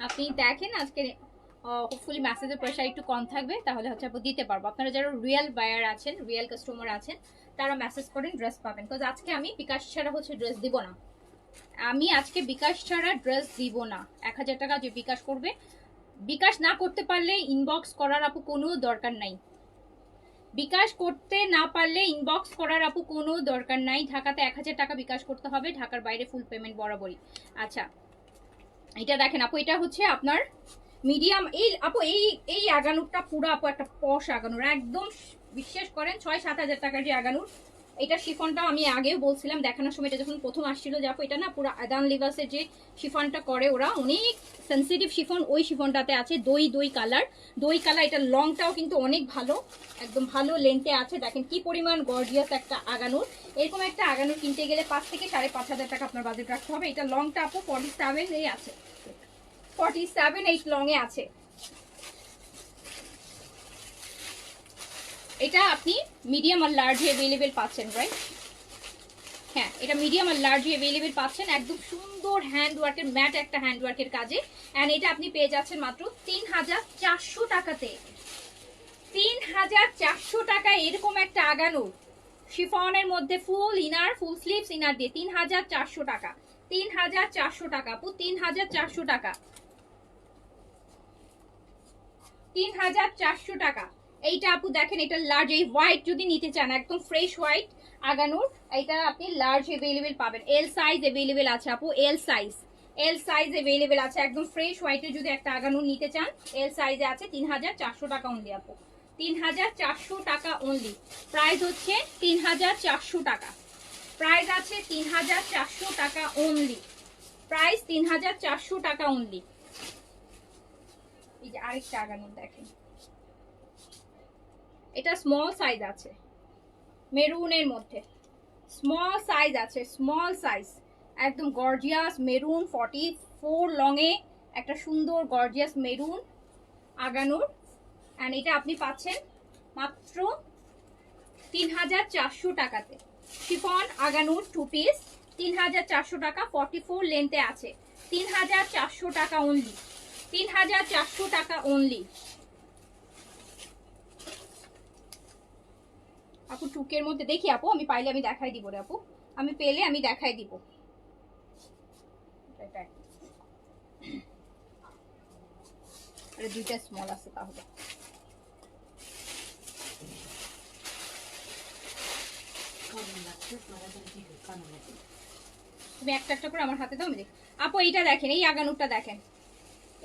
আপনি দেখেন, আজকে হোপফুলি মেসেজের প্রেশার একটু কম থাকবে, তাহলে হচ্ছে আপনি দিতে পারবো। আপনারা যারা রিয়েল বায়ার আছেন, রিয়েল কাস্টমার আছেন, তারা মেসেজ করেন, ড্রেস পাবেন। বিকজ আজকে আমি বিকাশ ছাড়া হচ্ছে ড্রেস দিব না। আমি আজকে বিকাশ ছাড়া ড্রেস দিব না। 1000 টাকা যে বিকাশ করবে, বিকাশ না করতে পারলে ইনবক্স করার আপু কোনো দরকার নাই। বিকাশ করতে না পারলে ইনবক্স করার আপু কোনো দরকার নাই। ঢাকাতে 1000 টাকা বিকাশ করতে হবে, ঢাকার বাইরে ফুল পেমেন্ট বরাবরই। আচ্ছা, এটা দেখেন আপু, এটা হচ্ছে আপনার মিডিয়াম। এই আপু এই এই আগানুরটা পুরো আপু একটা পশ আগানুর, একদম বিশ্বাস করেন 6-7 হাজার টাকার যে আগানুর। এটা শিফনটা আমি আগেও বলছিলাম দেখানোর সময়, এটা যখন প্রথম আসছিল যে আপু এটা না পুরো আদান লিভাসের যে শিফনটা করে ওরা, অনেক সেন্সিটিভ শিফন, ওই শিফনটাতে আছে দই কালার। দই কালার, এটা লংটাও কিন্তু অনেক ভালো, একদম ভালো লেন্থে আছে। দেখেন কি পরিমাণ গর্জিয়াস একটা আগানুর। এরকম একটা আগানুর কিনতে গেলে 5 থেকে 5,500 টাকা আপনার বাজেট রাখতে হবে। এটা লংটা আপু 47 এই আছে, 47 লং এ আছে। এটা আপনি মিডিয়াম আর লার্জে অ্যাভেলেবেল পাচ্ছেন, রাইট? হ্যাঁ, এটা মিডিয়াম আর লার্জে অ্যাভেলেবেল পাচ্ছেন, একদম সুন্দর হ্যান্ড ওয়ার্কের, ম্যাট একটা হ্যান্ড ওয়ার্কের কাজে। এন্ড এটা আপনি পেয়ে যাচ্ছেন মাত্র 3400 টাকাতে। 3400 টাকায় এরকম একটা আগানুর শিফনের মধ্যে ফুল ইনার, ফুল স্লিভস ইনার দিয়ে 3400 টাকা। 3400 টাকা আপু, 3400 টাকা, 3400 টাকা। এইটা আপু দেখেন, এটা লার্জ, এই হোয়াইট যদি নিতে চান, একদম ফ্রেশ হোয়াইট আগানুর, এটা আপনি লার্জ অ্যাভেলেবেল পাবেন। এল সাইজ অ্যাভেলেবেল আছে আপু, এল সাইজ অ্যাভেলেবেল আছে। একদম ফ্রেশ হোয়াইটের যদি একটা আগানুর নিতে চান, এল সাইজে আছে। 3400 টাকা অনলি আপু, 3400 টাকা অনলি। প্রাইস হচ্ছে 3400 টাকা, প্রাইস আছে 3400 টাকা অনলি, প্রাইস 3400 টাকা অনলি। এই যে আরেকটা আগানুর দেখেন, এটা স্মল সাইজ আছে, মেরুনের মধ্যে স্মল সাইজ আছে, স্মল সাইজ, একদম গর্জিয়াস মেরুন, 44 লং এ একটা সুন্দর গর্জিয়াস মেরুন আগানুর। এন্ড এটা আপনি পাচ্ছেন মাত্র 3400 টাকাতে। শিফন আগানুর 2 পিস, 3400 টাকা, 44 লেন্থে আছে। 3400 টাকা অনলি, 3400 টাকা অনলি। আপু টুকের মধ্যে দেখি আপু, আমি পাইলে আমি দেখাই দিব রে আপু, আমি পেলে আমি দেখাই দিব। আরে দুইটা স্মল আছে তাহলে। তুমি একটা একটা করে আমার হাতে দাও, আমি দেখি। আপু এইটা দেখেন, এই আগানুরটা দেখেন,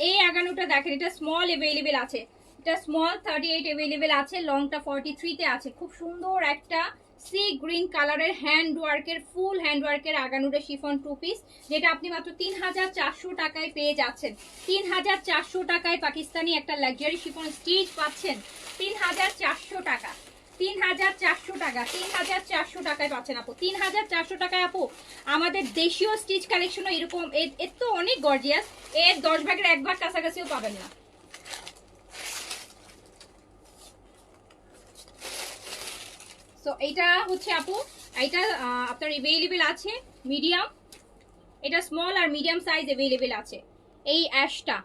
এই আগানুরটা দেখেন, এটা স্মল অ্যাভেলেবেল আছে, এটা স্মল 38 অ্যাভেলেবেল আছে, লংটা 43 তে আছে। খুব সুন্দর একটা সি গ্রিন কালারের হ্যান্ড ওয়ার্কের, ফুল হ্যান্ড ওয়ার্কের আগানুরের শিফন 2 পিস, যেটা আপনি মাত্র 3400 টাকায় পেয়ে যাচ্ছেন। 3400 টাকায় পাকিস্তানি একটা লাক্সারি শিফন স্টিচ পাচ্ছেন, 3400 টাকা, 3400 টাকা, 3400 টাকায় পাচ্ছেন আপু। 3400 টাকায় আপু আমাদের দেশীয় স্টিচ কালেকশনও এরকম, এর তো অনেক গর্জিয়াস, এর 10 ভাগের 1 ভাগ কাছাকাছিও পাবেন না। সো এইটা হচ্ছে আপু, এইটা আপনার অ্যাভেলেবেল আছে মিডিয়াম, এটা স্মল আর মিডিয়াম সাইজ অ্যাভেলেবেল আছে। এই অ্যাশটা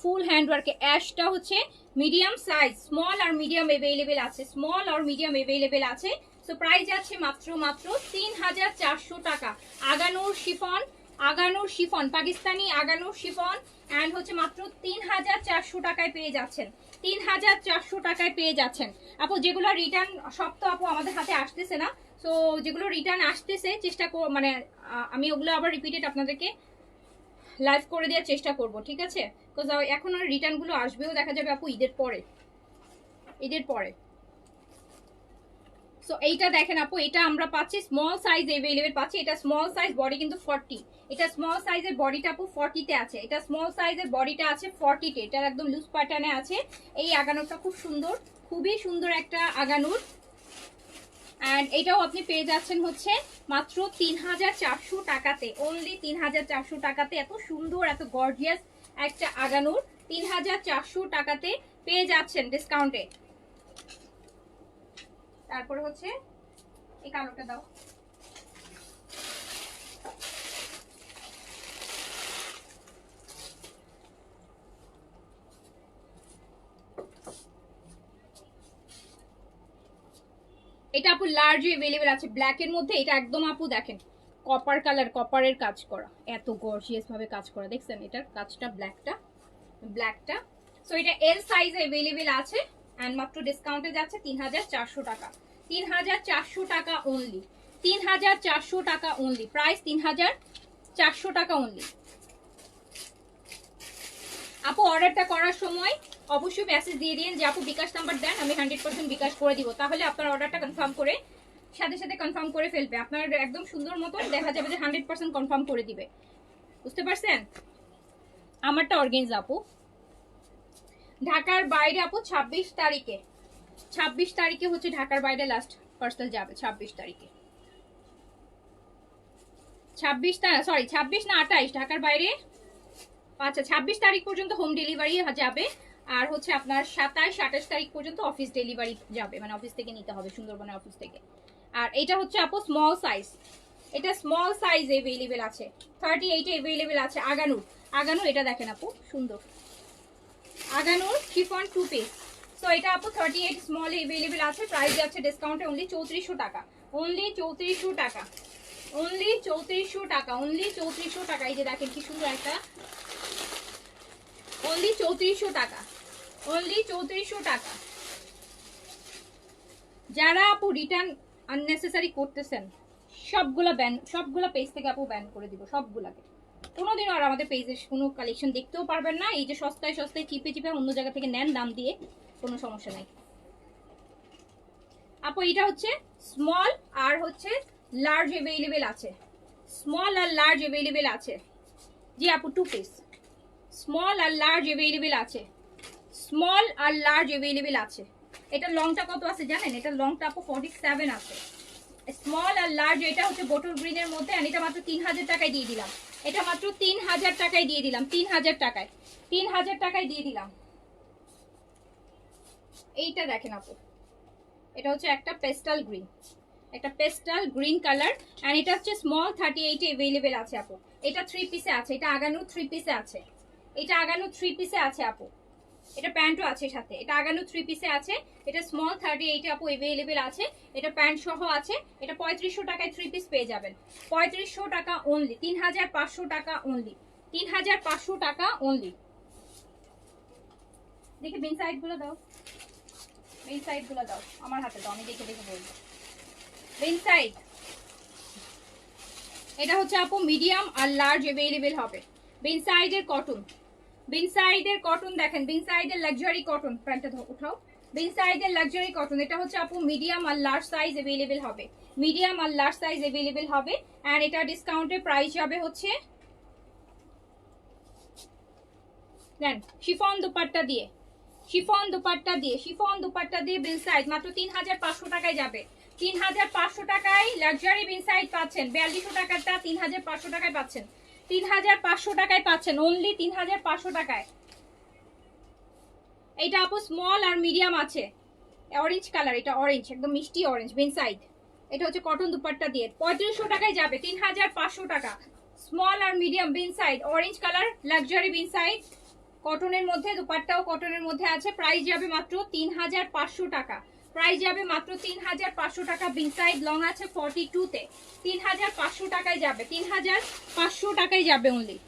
ফুল হ্যান্ড ওয়ার্কে, অ্যাশটা হচ্ছে মিডিয়াম সাইজ, স্মল আর মিডিয়াম অ্যাভেলেবেল আছে, স্মল আর মিডিয়াম অ্যাভেলেবেল আছে। সো প্রাইস আছে মাত্র 3400 টাকা। Aghanoor chiffon, Aghanoor chiffon, Pakistani Aghanoor chiffon, and হচ্ছে মাত্র 3400 টাকায় পেয়ে যাচ্ছেন, 3400 টাকায় পেয়ে যাচ্ছেন আপু। যেগুলো রিটার্ন, সব তো আপু আমাদের হাতে আসতেছে না, সো যেগুলো রিটার্ন আসতেছে চেষ্টা মানে আমি ওগুলো আবার রিপিটেড আপনাদেরকে লাইভ করে দেওয়ার চেষ্টা করব, ঠিক আছে? বিকজ এখন আর রিটার্নগুলো আসবেও দেখা যাবে আপু ঈদের পরে, ঈদের পরে। সো এইটা দেখেন আপু, এটা আমরা পাচ্ছি স্মল সাইজ অ্যাভেলেবেল পাচ্ছি, এটা স্মল সাইজ, বডি কিন্তু 40, এটা স্মল সাইজের বডিটা আপু 40 তে আছে, এটা স্মল সাইজের বডিটা আছে 40 তে, এটা একদম লুজ প্যাটার্নে আছে। এই আগানুরটা খুব সুন্দর, খুবই সুন্দর একটা আগানুর। এন্ড এটাও আপনি পেয়ে যাচ্ছেন হচ্ছে মাত্র 3400 টাকাতে, অনলি 3400 টাকাতে। এত সুন্দর, এত গর্জিয়াস একটা আগানুর 3400 টাকাতে পেয়ে যাচ্ছেন ডিসকাউন্টে। তারপরে হচ্ছে এই কালোটা দাও। এটা আপু লার্জ अवेलेबल আছে ব্ল্যাক এর মধ্যে। এটা একদম আপু দেখেন কপার কালার, কপারের কাজ করা, এত গর্জিয়াস ভাবে কাজ করা, দেখছেন এটার কাজটা, ব্ল্যাকটা। সো এটা এল সাইজ अवेलेबल আছে এন্ড মাত্র ডিসকাউন্টে যাচ্ছে 3400 টাকা। 3400 টাকা অনলি, 3400 টাকা অনলি, প্রাইস 3400 টাকা অনলি। আপু অর্ডারটা করার সময় অবশ্যই মেসেজ দিয়ে দিন যে আপু বিকাশ নাম্বার দেন, আমি 100% বিকাশ করে দিব, তাহলে আপনার অর্ডারটা কনফার্ম করে সাথে সাথে কনফার্ম করে ফেলবে। আপনার একদম সুন্দর মতো দেখা যাবে যে 100% কনফার্ম করে দিবে, বুঝতে পারছেন? আমারটা অর্গানজা আপু, ঢাকার বাইরে আপু 26 তারিখে, 26 তারিখে হচ্ছে ঢাকার বাইরে লাস্ট পার্সেল যাবে। 26 তারিখে, 26 না 28 ঢাকার বাইরে। আচ্ছা 26 তারিখ পর্যন্ত হোম ডেলিভারি যাবে, আর হচ্ছে আপনার 27 28 তারিখ পর্যন্ত অফিস ডেলিভারি যাবে, মানে অফিস থেকে নিতে হবে, সুন্দরবনের অফিস থেকে। আর এটা হচ্ছে আপু স্মল সাইজ, এটা স্মল সাইজ अवेलेबल আছে, 38 এ अवेलेबल আছে। আগানুর এটা দেখেন আপু সুন্দর, আগানুর শিফন 2 পিস। সো এটা আপু 38 স্মল अवेलेबल আছে, প্রাইস যাচ্ছে ডিসকাউন্টে অনলি 3400 টাকা, অনলি 3400 টাকা, অনলি 3400 টাকা, অনলি 3400 টাকা। এই যে দেখেন কি সুন্দর একটা, অনলি 3400 টাকা, অনলি 3400 টাকা। যারা আপু রিটার্ন আননেসেসারি করতেছেন সবগুলা পেজ থেকে আপু ব্যান করে দিব, সবগুলাকে। কোনোদিনও আর আমাদের পেজে কোনো কালেকশন দেখতেও পারবেন না। এই যে সস্তায় চিপে অন্য জায়গা থেকে নেন দাম দিয়ে, কোনো সমস্যা নাই আপু। এটা হচ্ছে স্মল আর হচ্ছে লার্জ अवेलेबल আছে, স্মল আর লার্জ अवेलेबल আছে। জি আপু 2 পিস, স্মল আর লার্জ अवेलेबल আছে, স্মল আর লার্জ अवेलेबल আছে। এটা লংটা কত আছে জানেন? এটা লংটা আপু 47 আছে। স্মল আর লার্জ, এটা হচ্ছে বোটল গ্রিনের মধ্যে, আর এটা মাত্র 3000 টাকায় দিয়ে দিলাম, এটা মাত্র 3000 টাকায় দিয়ে দিলাম, 3000 টাকায়, 3000 টাকায় দিয়ে দিলাম। এইটা দেখেন আপু, এটা হচ্ছে একটা পেস্টাল গ্রিন, একটা পেস্টাল গ্রিন কালার, এন্ড এটা হচ্ছে স্মল 38 এ अवेलेबल আছে আপু। এটা 3 পিসে আছে, এটা আগানো 3 পিসে আছে, এটা আগানো 3 পিসে আছে আপু। এটা প্যান্টও আছে সাথে, এটা আগানো 3 পিসে আছে, এটা স্মল 38 এ আপু अवेलेबल আছে, এটা প্যান্ট সহ আছে। এটা 3500 টাকায় 3 পিস পেয়ে যাবেন, 3500 টাকা অনলি, 3500 টাকা অনলি, 3500 টাকা অনলি। দেখি বিন সাইড গুলো দাও, বিন সাইড গুলো দাও আমার হাতে দাও, আমি দেখে দেখে বলবো। বিন সাইড, এটা হচ্ছে আপু মিডিয়াম আর লার্জ अवेलेबल হবে। বিন সাইডের কটন, বিন সাইডের কটন দেখেন, বিন সাইডের লাক্সারি কটন, প্যান্টটা উঠাও, বিন সাইডের লাক্সারি কটন। এটা হচ্ছে আপু মিডিয়াম আর লার্জ সাইজ अवेलेबल হবে, মিডিয়াম আর লার্জ সাইজ अवेलेबल হবে। এন্ড এটা ডিসকাউন্টে প্রাইস যাবে হচ্ছে দেন শিফন দুপাট্টা দিয়ে, শিফন দুপাট্টা দিয়ে, শিফন দুপাট্টা দিয়ে বিন সাইড মাত্র 3500 টাকায় যাবে, 3500 টাকায় লাক্সারি বিন সাইড পাচ্ছেন। 4200 টাকারটা 3500 টাকায় পাচ্ছেন, 3500 টাকায় পাচ্ছেন, অনলি 3500 টাকায়। এটা আপু স্মল আর মিডিয়াম আছে, অরেঞ্জ কালার, এটা অরেঞ্জ, একদম মিষ্টি অরেঞ্জ বিন সাইড। এটা হচ্ছে কটন দুপাট্টা দিয়ে 3500 টাকায় যাবে, 3500 টাকা। স্মল আর মিডিয়াম বিন সাইড, অরেঞ্জ কালার লাক্সারি বিন সাইড, কটনের মধ্যে, দুপাট্টাও কটনের মধ্যে আছে। প্রাইস যাবে মাত্র 3500 টাকা, প্রাইস যাবে মাত্র 3500 টাকা। বিন সাইড লং আছে 42 তে, 3500 টাকায় যাবে, 3500 টাকায় যাবে অনলি।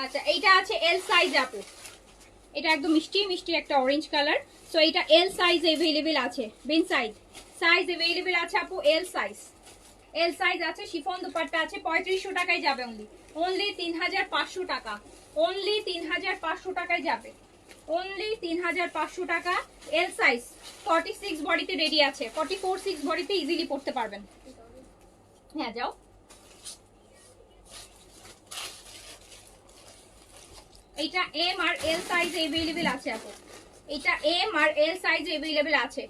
আচ্ছা এইটা আছে এল সাইজ আপু, এটা একদম মিষ্টি মিষ্টি একটা অরেঞ্জ কালার। সো এটা এল সাইজ अवेलेबल আছে, বিন সাইজ সাইজ अवेलेबल আছে আপু, এল সাইজ, এল সাইজ আছে। শিফন দুপাট্টা আছে, 3500 টাকায় যাবে অনলি, অনলি 3500 টাকা, অনলি 3500 টাকায় যাবে, অনলি 3500 টাকা। এল সাইজ 46 বডিতে রেডি আছে, 44 6 বডিতে ইজিলি পড়তে পারবেন। হ্যাঁ যাও, এটা M R L size available আছে আপু, এটা M R L size available আছে।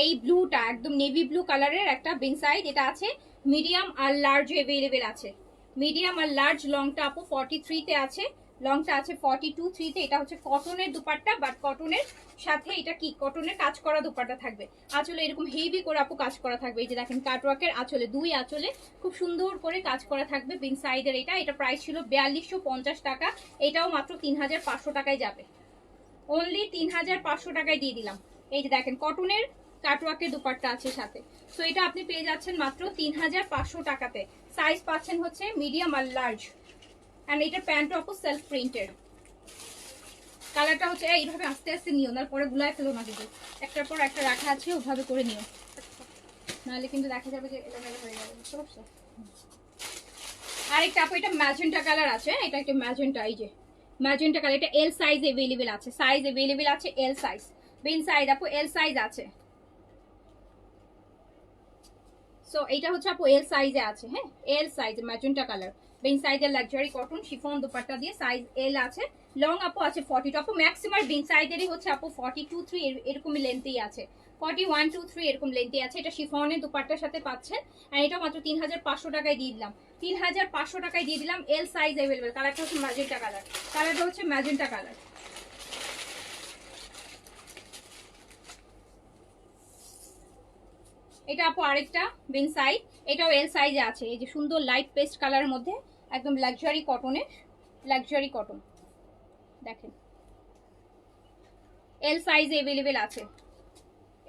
এই ব্লুটা একদম নেভি ব্লু কালারের একটা বিন সাইজ, এটা আছে মিডিয়াম আর লার্জ अवेलेबल আছে, মিডিয়াম আর লার্জ। লংটা আপু 43 তে আছে, লংটা আছে 42 3 তে। এটা হচ্ছে কটনের দুপাট্টা, বাট কটনের সাথে এটা কি কটনের কাজ করা দুপাট্টা থাকবে। আঁচলে এরকম হেভি করে আপু কাজ করা থাকবে। এই যে দেখেন কাটওয়ার্কের আঁচলে, দুই আঁচলে খুব সুন্দর করে কাজ করা থাকবে বিন সাইডের। এটা প্রাইস ছিল 4250 টাকা, এটাও মাত্র 3500 টাকায় যাবে। অনলি 3500 টাকায় দিয়ে দিলাম। এই যে দেখেন কটনের কাটওয়ার্কের দুপাট্টা আছে সাথে। সো এটা আপনি পেয়ে যাচ্ছেন মাত্র 3500 টাকাতে। সাইজ পাচ্ছেন হচ্ছে মিডিয়াম আর লার্জ। এন্ড এটার প্যান্টও আপু সেলফ প্রিন্টেড। কালারটা হচ্ছে এইভাবে আস্তে আস্তে নিও, না পরে গুলায় ফেলো না, কিন্তু একটার পর একটা রাখা আছে, ওভাবে করে নিও, নাহলে কিন্তু দেখা যাবে যে এলোমেলো হয়ে যাবে, বুঝতে পারছো? আরেকটা আপু এটা ম্যাজেন্টা কালার আছে, এটা একটা ম্যাজেন্টা, এই যে ম্যাজেন্টা কালার, এটা এল সাইজ अवेलेबल আছে, সাইজ अवेलेबल আছে এল সাইজ। বিন সাইজ আপু এল সাইজ আছে। সো এইটা হচ্ছে আপু এল সাইজে আছে, হ্যাঁ এল সাইজ ম্যাজেন্টা কালার। বিন সাইজের লাক্সারি কটন শিফন দুপাট্টা দিয়ে, সাইজ এল আছে। লং আপু আছে 42 আপু, ম্যাক্সিমাম বিন সাইজেরই হচ্ছে আপু 42 3 এরকমই লেন্থেই আছে, 41 2 3 এরকম লেন্থেই আছে। এটা শিফনের দুপাট্টার সাথে পাচ্ছেন। আর এটা মাত্র 3500 টাকায় দিয়ে দিলাম, 3500 টাকায় দিয়ে দিলাম। L size available. কালারটা হচ্ছে ম্যাজেন্টা কালার, কালারটা হচ্ছে ম্যাজেন্টা কালার। এটা আপু আরেকটা বিন সাইজ, এটাও এল সাইজে আছে। এই যে সুন্দর লাইট পেস্ট কালারের মধ্যে একদম লাক্সারি কটনের, লাক্সারি কটন দেখেন, এল সাইজ अवेलेबल আছে,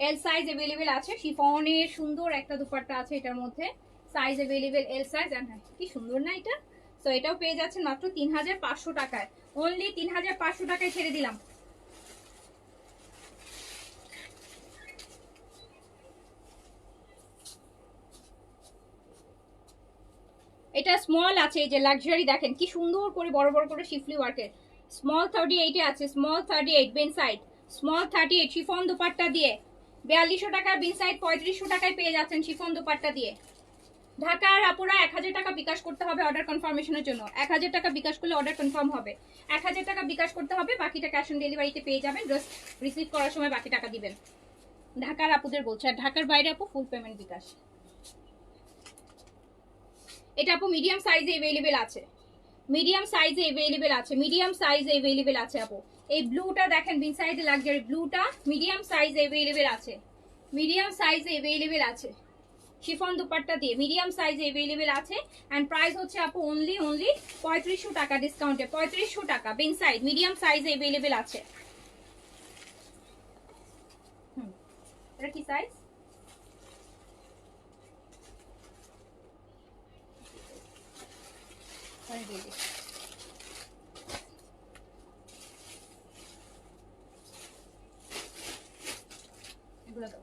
এল সাইজ अवेलेबल আছে। শিফনের সুন্দর একটা দুপাট্টা আছে এটার মধ্যে, size available L size. And কি সুন্দর না এটা। সো এটাও পেয়ে যাচ্ছেন মাত্র 3500 টাকায়, অনলি 3500 টাকায় ছেড়ে দিলাম। এটা স্মল আছে, এই যে লাক্সারি দেখেন কি সুন্দর করে বড় বড় করে শিফলি ওয়ার্কের। স্মল 38 এ আছে, স্মল 38 বিন সাইড, স্মল 38 শিফন দুপাট্টা দিয়ে 4200 টাকা, বিন সাইড 3500 টাকায় পেয়ে যাচ্ছেন শিফন দুপাট্টা দিয়ে। ঢাকার আপুরা 1000 টাকা বিকাশ করতে হবে অর্ডার কনফার্মেশনের জন্য, 1000 টাকা বিকাশ করলে অর্ডার কনফার্ম হবে। 1000 টাকা বিকাশ করতে হবে, বাকিটা ক্যাশ অন ডেলিভারিতে পেয়ে যাবেন, জাস্ট রিসিভ করার সময় বাকি টাকা দিবেন। ঢাকার আপুদের বলছে, আর ঢাকার বাইরে আপু ফুল পেমেন্ট বিকাশ। এটা আপু মিডিয়াম সাইজে अवेलेबल আছে, মিডিয়াম সাইজে अवेलेबल আছে, মিডিয়াম সাইজে अवेलेबल আছে আপু। এই ব্লুটা দেখেন বিন সাইজে লাক্সারি ব্লুটা মিডিয়াম সাইজে अवेलेबल আছে, মিডিয়াম সাইজে अवेलेबल আছে। শিফন দুপাট্টা দিয়ে মিডিয়াম সাইজে अवेलेबल আছে। এন্ড প্রাইস হচ্ছে আপু অনলি 3500 টাকা ডিসকাউন্টে, 3500 টাকা বিন সাইজ মিডিয়াম সাইজে अवेलेबल আছে। এটা কি সাইজ? এগুলো দাও।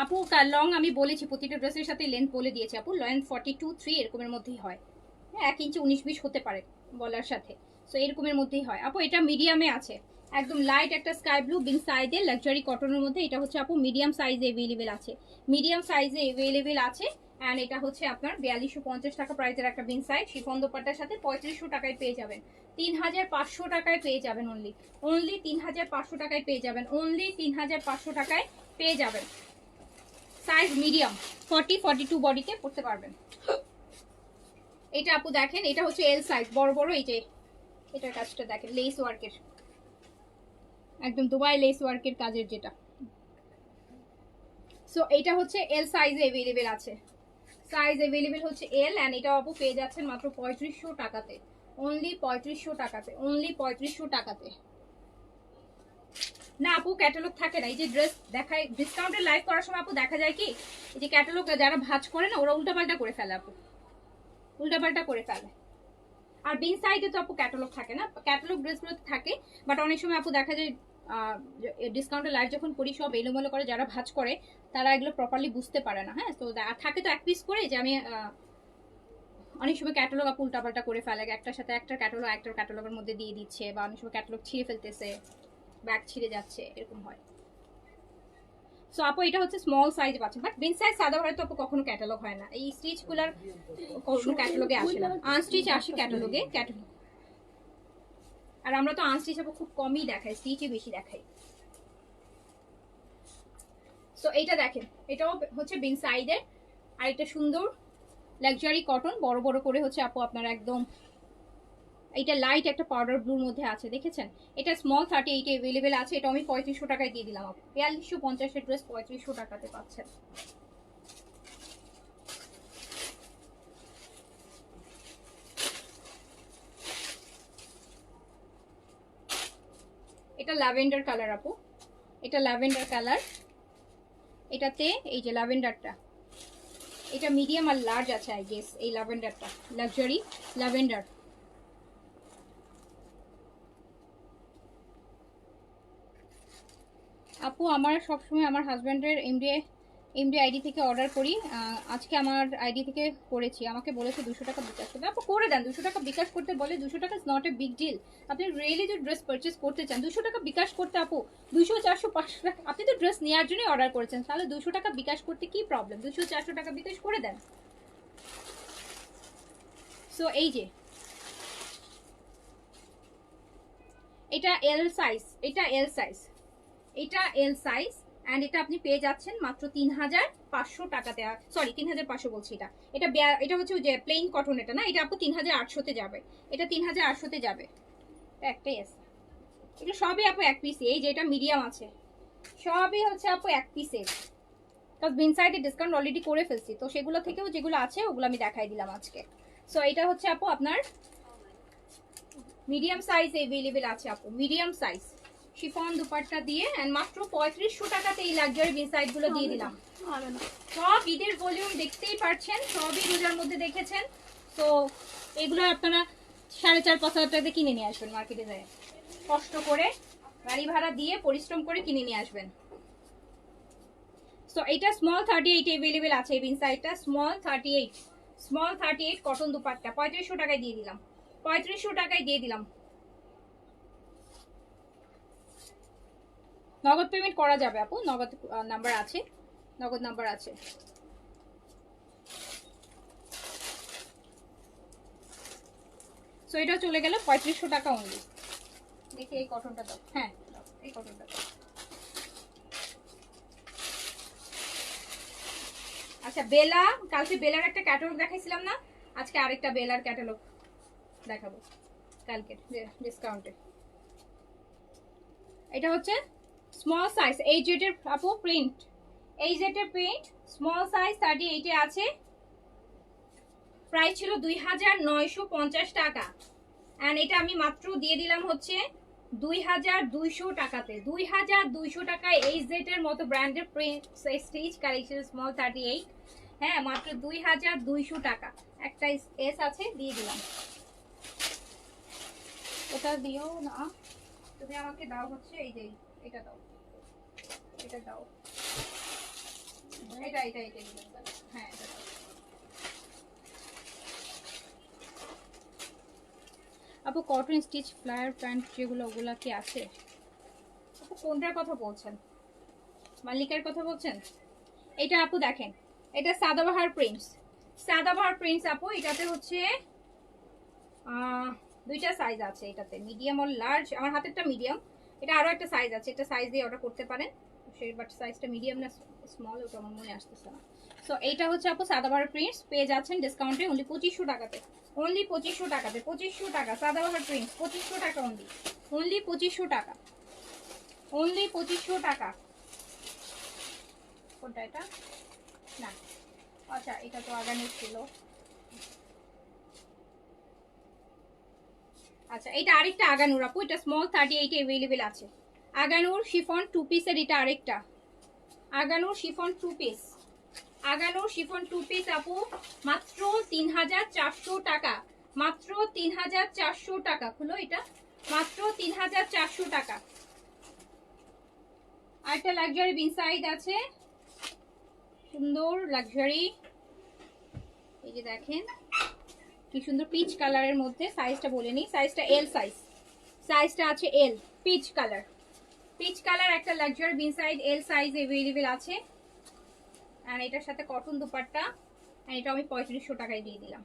আপু লং আমি বলেছি প্রতিটা ড্রেসের সাথে লেন্থ বলে দিয়েছি আপু, লেন্থ 42 3 এরকমের মধ্যেই হয়, হ্যাঁ 1 ইঞ্চি 19 20 হতে পারে বলার সাথে। সো এরকমের মধ্যেই হয় আপু। এটা মিডিয়ামে আছে, একদম লাইট একটা স্কাই ব্লু বিন সাইজে লাক্সারি কটনের মধ্যে। এটা হচ্ছে আপু মিডিয়াম সাইজে अवेलेबल আছে, মিডিয়াম সাইজে अवेलेबल আছে। এন্ড এটা হচ্ছে আপনার 4250 টাকা প্রাইসের একটা বিন সাইজ, শিফন দোপাট্টার সাথে 3500 টাকায় পেয়ে যাবেন, 3500 টাকায় পেয়ে যাবেন, অনলি 3500 টাকায় পেয়ে যাবেন, অনলি 3500 টাকায় পেয়ে যাবেন। সাইজ মিডিয়াম 40 42 বডিতে পড়তে পারবেন। এটা আপু দেখেন, এটা হচ্ছে এল সাইজ, বড় বড়। এই যে এটার কাজটা দেখেন, লেস ওয়ার্কের, একদম দুবাই লেস ওয়ার্কের কাজের যেটা। সো এটা হচ্ছে এল সাইজে अवेलेबल আছে, সাইজ अवेलेबल হচ্ছে এল। এন্ড এটা আপু পেয়ে যাচ্ছেন মাত্র 3500 টাকাতে, অনলি 3500 টাকাতে, অনলি 3500 টাকাতে। না আপু ক্যাটালগ থাকে না, এই যে ড্রেস দেখায় ডিসকাউন্টের লাইভ করার সময় আপু দেখা যায় কি এই যে ক্যাটালগ যারা ভাঁজ করে না ওরা উল্টাপাল্টা করে ফেলে আপু, উল্টাপাল্টা করে ফেলে। আর বিন সাইডে তো আপু ক্যাটালগ থাকে না, ক্যাটালগ ড্রেসগুলোতে থাকে, বাট অনেক সময় আপু দেখা যায় ডিসকাউন্টের লাইভ যখন করি সব এলোমেলো করে যারা ভাঁজ করে তারা এগুলো প্রপারলি বুঝতে পারে না। হ্যাঁ তো থাকে তো এক পিস করে, যে আমি অনেক সময় ক্যাটালগ আপু উল্টাপাল্টা করে ফেলে, একটার সাথে একটা ক্যাটালগ একটা ক্যাটালগের মধ্যে দিয়ে দিচ্ছে, বা অনেক সময় ক্যাটালগ ছিঁড়ে ফেলতেছে, ব্যাগ ছিঁড়ে যাচ্ছে, এরকম হয়। সো আপু এটা হচ্ছে স্মল সাইজ পাচ্ছেন, বাট বিন সাইজ সাদা হয়তো আপু কখনো ক্যাটালগ হয় না, এই স্টিচ গুলার কখনো ক্যাটালগে আসে না, আনস্টিচ আসে ক্যাটালগে, ক্যাটালগ। আর আমরা তো আনস্টিচ আপু খুব কমই দেখাই, স্টিচই বেশি দেখাই। সো এইটা দেখেন, এটাও হচ্ছে বিন সাইজের, আর এটা সুন্দর লাক্সারি কটন, বড় বড় করে হচ্ছে আপু আপনার একদম, এটা লাইট একটা পাউডার ব্লুর মধ্যে আছে, দেখেছেন? এটা স্মল 38 অ্যাভেলেবেল আছে। এটা আমি 3500 টাকায় দিয়ে দিলাম আপু। 4250 এর ড্রেস 3500 টাকাতে পাচ্ছেন। এটা ল্যাভেন্ডার কালার আপু, এটা ল্যাভেন্ডার কালার। এটাতে এই যে ল্যাভেন্ডারটা, এটা মিডিয়াম আর লার্জ আছে আই গেস। এই ল্যাভেন্ডারটা লাক্সারি ল্যাভেন্ডার। আপু আমার সবসময় আমার হাজব্যান্ডের এমডি আইডি থেকে অর্ডার করি। আজকে আমার আইডি থেকে করেছি, আমাকে বলেছে 200 টাকা বিকাশ করতে। আপু করে দেন, 200 টাকা বিকাশ করতে বলে 200 টাকা is not a big deal. আপনি রিয়েলি যদি ড্রেস পারচেস করতে চান 200 টাকা বিকাশ করতে আপু, 200 400 500 টাকা, আপনি তো ড্রেস নেওয়ার জন্যই অর্ডার করেছেন, তাহলে 200 টাকা বিকাশ করতে কি প্রবলেম? 200 400 টাকা বিকাশ করে দেন। সো এই যে এটা এল সাইজ, এটা এল সাইজ, এটা এল সাইজ এন্ড এটা আপনি পেয়ে যাচ্ছেন মাত্র 3500 টাকাতে। সরি 3500 বলছি, এটা হচ্ছে যে প্লেন কটন, এটা না, এটা আপু 3800 তে যাবে। এটা 3800 তে যাবে। একটাই আছে, এগুলো সবই আপু এক পিস। এই যে এটা মিডিয়াম আছে, সবই হচ্ছে আপু এক পিসের। কারণ বিন সাইডে ডিসকাউন্ট অলরেডি করে ফেলছি, তো সেগুলো থেকেও যেগুলো আছে ওগুলো আমি দেখাই দিলাম আজকে। সো এটা হচ্ছে আপু আপনার মিডিয়াম সাইজ अवेलेबल আছে আপু, মিডিয়াম সাইজ শিফন দুপাট্টা দিয়ে এন্ড মাত্র 3500 টাকাতে এই লাক্সারি বিন সাইড গুলো দিয়ে দিলাম। সব ঈদের ভলিউম দেখতেই পাচ্ছেন, সবই রোজার মধ্যে দেখেছেন। তো এগুলো আপনারা 4.5-5 হাজার টাকা কিনে নিয়ে আসবেন মার্কেটে যায়, কষ্ট করে গাড়ি ভাড়া দিয়ে পরিশ্রম করে কিনে নিয়ে আসবেন। সো এটা স্মল 38 अवेलेबल আছে এই বিন সাইডটা, স্মল 38 কটন দুপাট্টা 3500 টাকায় দিয়ে দিলাম, 3500 টাকায় দিয়ে দিলাম। নগদ পেমেন্ট করা যাবে আপু, নগদ নাম্বার আছে, নগদ নাম্বার আছে। সো এটা চলে গেল 3500 টাকা অনলি। দেখি এই কটনটা দাও, হ্যাঁ এই কটনটা দাও। আচ্ছা বেলা, কালকে বেলার একটা ক্যাটালগ দেখাইছিলাম না, আজকে আরেকটা বেলার ক্যাটালগ দেখাবো কালকে ডিসকাউন্টে। এটা হচ্ছে স্মল সাইজ, এই জেটের আপু প্রিন্ট, এই জেটের প্রিন্ট স্মল সাইজ 38 এ আছে। প্রাইস ছিল 2950 টাকা এন্ড এটা আমি মাত্র দিয়ে দিলাম হচ্ছে 2200 টাকাতে। 2200 টাকায় এই জেটের মতো ব্র্যান্ডের প্রিন্ট স্টিচ কালেকশন স্মল 38, হ্যাঁ মাত্র 2200 টাকা। একটা এস আছে দিয়ে দিলাম, ওটা দিও না, তুমি আমাকে দাও হচ্ছে এই যে এটা দাও, এটা দাও, এটা এটা এটা হ্যাঁ এটা দাও। আপু কটন স্টিচ ফ্লায়ার প্যান্ট যেগুলো ওগুলা কি আছে আপু? কোনটার কথা বলছেন, মালিকার কথা বলছেন? এটা আপু দেখেন, এটা সাদাবাহার প্রিন্টস, সাদাবাহার প্রিন্টস আপু। এটাতে হচ্ছে দুইটা সাইজ আছে, এটাতে মিডিয়াম আর লার্জ। আমার হাতেরটা মিডিয়াম, এটা আরো একটা সাইজ আছে, এটা সাইজ দিয়ে অর্ডার করতে পারেন। সেই বাট সাইজটা মিডিয়াম না স্মল, ওটা আমার মনে আসতেছে না। সো এইটা হচ্ছে আপু সাদাবাহার প্রিন্টস, পেয়ে যাচ্ছেন ডিসকাউন্টে অনলি 2500 টাকাতে, অনলি 2500 টাকাতে, 2500 টাকা সাদাবাহার প্রিন্টস, 2500 টাকা অনলি, অনলি 2500 টাকা, অনলি 2500 টাকা। কোনটা এটা? না আচ্ছা এটা তো আগানোর ছিল। আচ্ছা এটা আরেকটা আগানুর আপু, এটা স্মল 38 এ अवेलेबल আছে। আগানুর শিফন 2 পিসের এটা আরেকটা Aganoor chiffon 2 piece, Aganoor chiffon 2 piece আপু মাত্র 3400 টাকা, মাত্র 3400 টাকা। খুলো এটা, মাত্র 3400 টাকা। আরেকটা লাক্সারি বিন সাইড আছে, সুন্দর লাক্সারি, এই যে দেখেন কি সুন্দর পিচ কালারের মধ্যে। সাইজটা বলে নিই, সাইজটা এল সাইজ, সাইজটা আছে এল, পিচ কালার, পিচ কালার একটা লাক্সারি বিন সাইড এল সাইজ अवेलेबल আছে। আর এটার সাথে কটন দুপাট্টা, আর এটা আমি 3500 টাকায় দিয়ে দিলাম,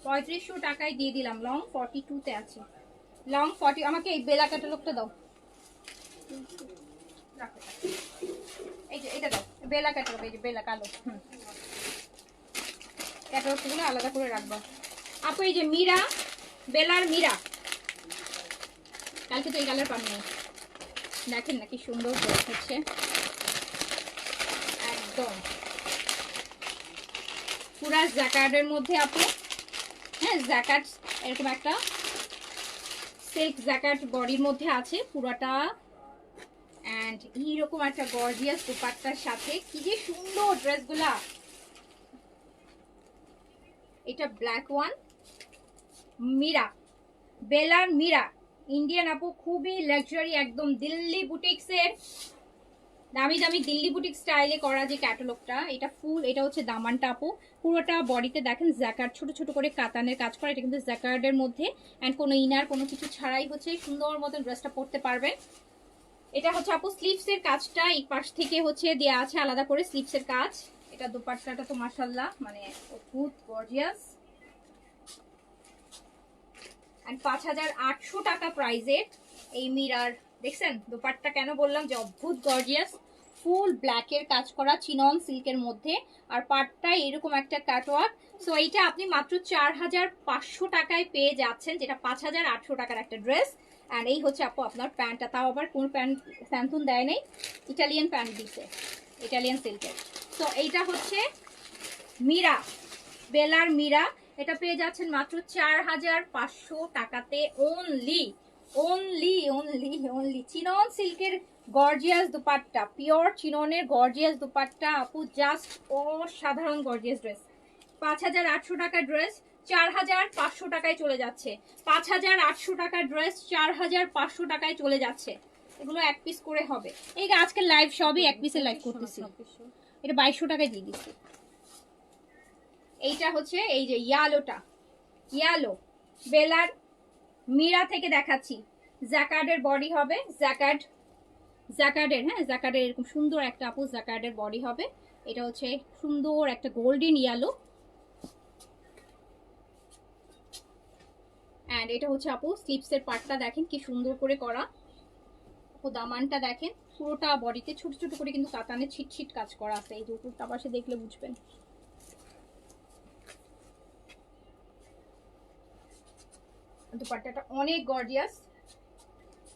3500 টাকায় দিয়ে দিলাম। লং 42 তে আছে, লং 40। আমাকে এই বেলা ক্যাটালগটা দাও, এই যে এটা দাও বেলা ক্যাটালগ, এই যে বেলা কালো, ক্যাটালগুলো আলাদা করে রাখবা। আপু এই যে মীরা, বেলার মীরা, কালকে তো এই কালার পান নাই, দেখেন না কি সুন্দর ড্রেস হচ্ছে, একদম পুরা জ্যাকার্ডের মধ্যে আপু। হ্যাঁ জ্যাকার্ড এরকম একটা সিল্ক জ্যাকার্ড বডির মধ্যে আছে পুরাটা, এন্ড এইরকম একটা গর্জিয়াস দুপাট্টার সাথে কি যে সুন্দর ড্রেসগুলা। এটা ব্ল্যাক ওয়ান, মীরা, বেলার মীরা, ইন্ডিয়ান আপু, খুবই লাক্সারি, একদম দিল্লি বুটিক্সের দামি দামি দিল্লি বুটিক স্টাইলে করা যে ক্যাটালগটা, এটা ফুল, এটা হচ্ছে দামানটা আপু, পুরোটা বডিতে দেখেন জ্যাকার্ড ছোট ছোট করে কাতানের কাজ করা, এটা কিন্তু জ্যাকার্ডের মধ্যে, এন্ড কোনো ইনার কোনো কিছু ছাড়াই হচ্ছে সুন্দর মতন ড্রেসটা পরতে পারবেন। এটা হচ্ছে আপু স্লিভসের কাজটা এই পাশ থেকে হচ্ছে দেয়া আছে আলাদা করে স্লিভসের কাজ। এটা দোপাট্টাটা তো মাশাআল্লাহ মানে অদ্ভুত গর্জিয়াস, এন্ড 5800 টাকা প্রাইজের এই মিরার। দেখছেন দোপাট্টা কেন বললাম যে অদ্ভুত গর্জিয়াস, ফুল ব্ল্যাকের কাজ করা চিনন সিল্কের মধ্যে, আর পাটটায় এরকম একটা কাটওয়ার্ক। সো এইটা আপনি মাত্র 4500 টাকায় পেয়ে যাচ্ছেন, যেটা 5800 টাকার একটা ড্রেস। অ্যান্ড এই হচ্ছে আপু আপনার প্যান্টটা, তাও আবার কোন প্যান্ট স্যান্থুন দেয় নেই, ইটালিয়ান প্যান্ট দিছে, ইটালিয়ান সিল্কের। সো এইটা হচ্ছে মীরা, বেলার মীরা, এটা পেয়ে যাচ্ছেন মাত্র 4500 টাকাতে only only only only. Chinon সিল্কের গর্জিয়াস দুপাট্টা, পিওর চিননের গর্জিয়াস দুপাট্টা আপু, জাস্ট অসাধারণ গর্জিয়াস ড্রেস। 5800 টাকার ড্রেস 4500 টাকায় চলে যাচ্ছে, 5800 টাকার ড্রেস 4500 টাকায় চলে যাচ্ছে। এগুলো এক পিস করে হবে, এই আজকে লাইভ সবই এক পিসের লাইভ করতেছি, এটা 2200 টাকায় দিয়ে দিচ্ছি। এইটা হচ্ছে এই যে ইয়ালোটা, ইয়ালো বেলার মীরা থেকে দেখাচ্ছি, জ্যাকার্ডের বডি হবে, জ্যাকার্ডের, হ্যাঁ জ্যাকার্ডের এরকম সুন্দর একটা আপু জ্যাকার্ডের বডি হবে। এটা হচ্ছে সুন্দর একটা গোল্ডেন ইয়েলো, এন্ড এটা হচ্ছে আপু স্লিভসের পার্টটা দেখেন কি সুন্দর করে করা, আপু দামানটা দেখেন পুরোটা বডিতে ছোট ছোট করে কিন্তু কাতানের ছিটছিট কাজ করা আছে, এই যে উপরটা পাশে দেখলে বুঝবেন। দুপাট্টাটা অনেক গর্জিয়াস,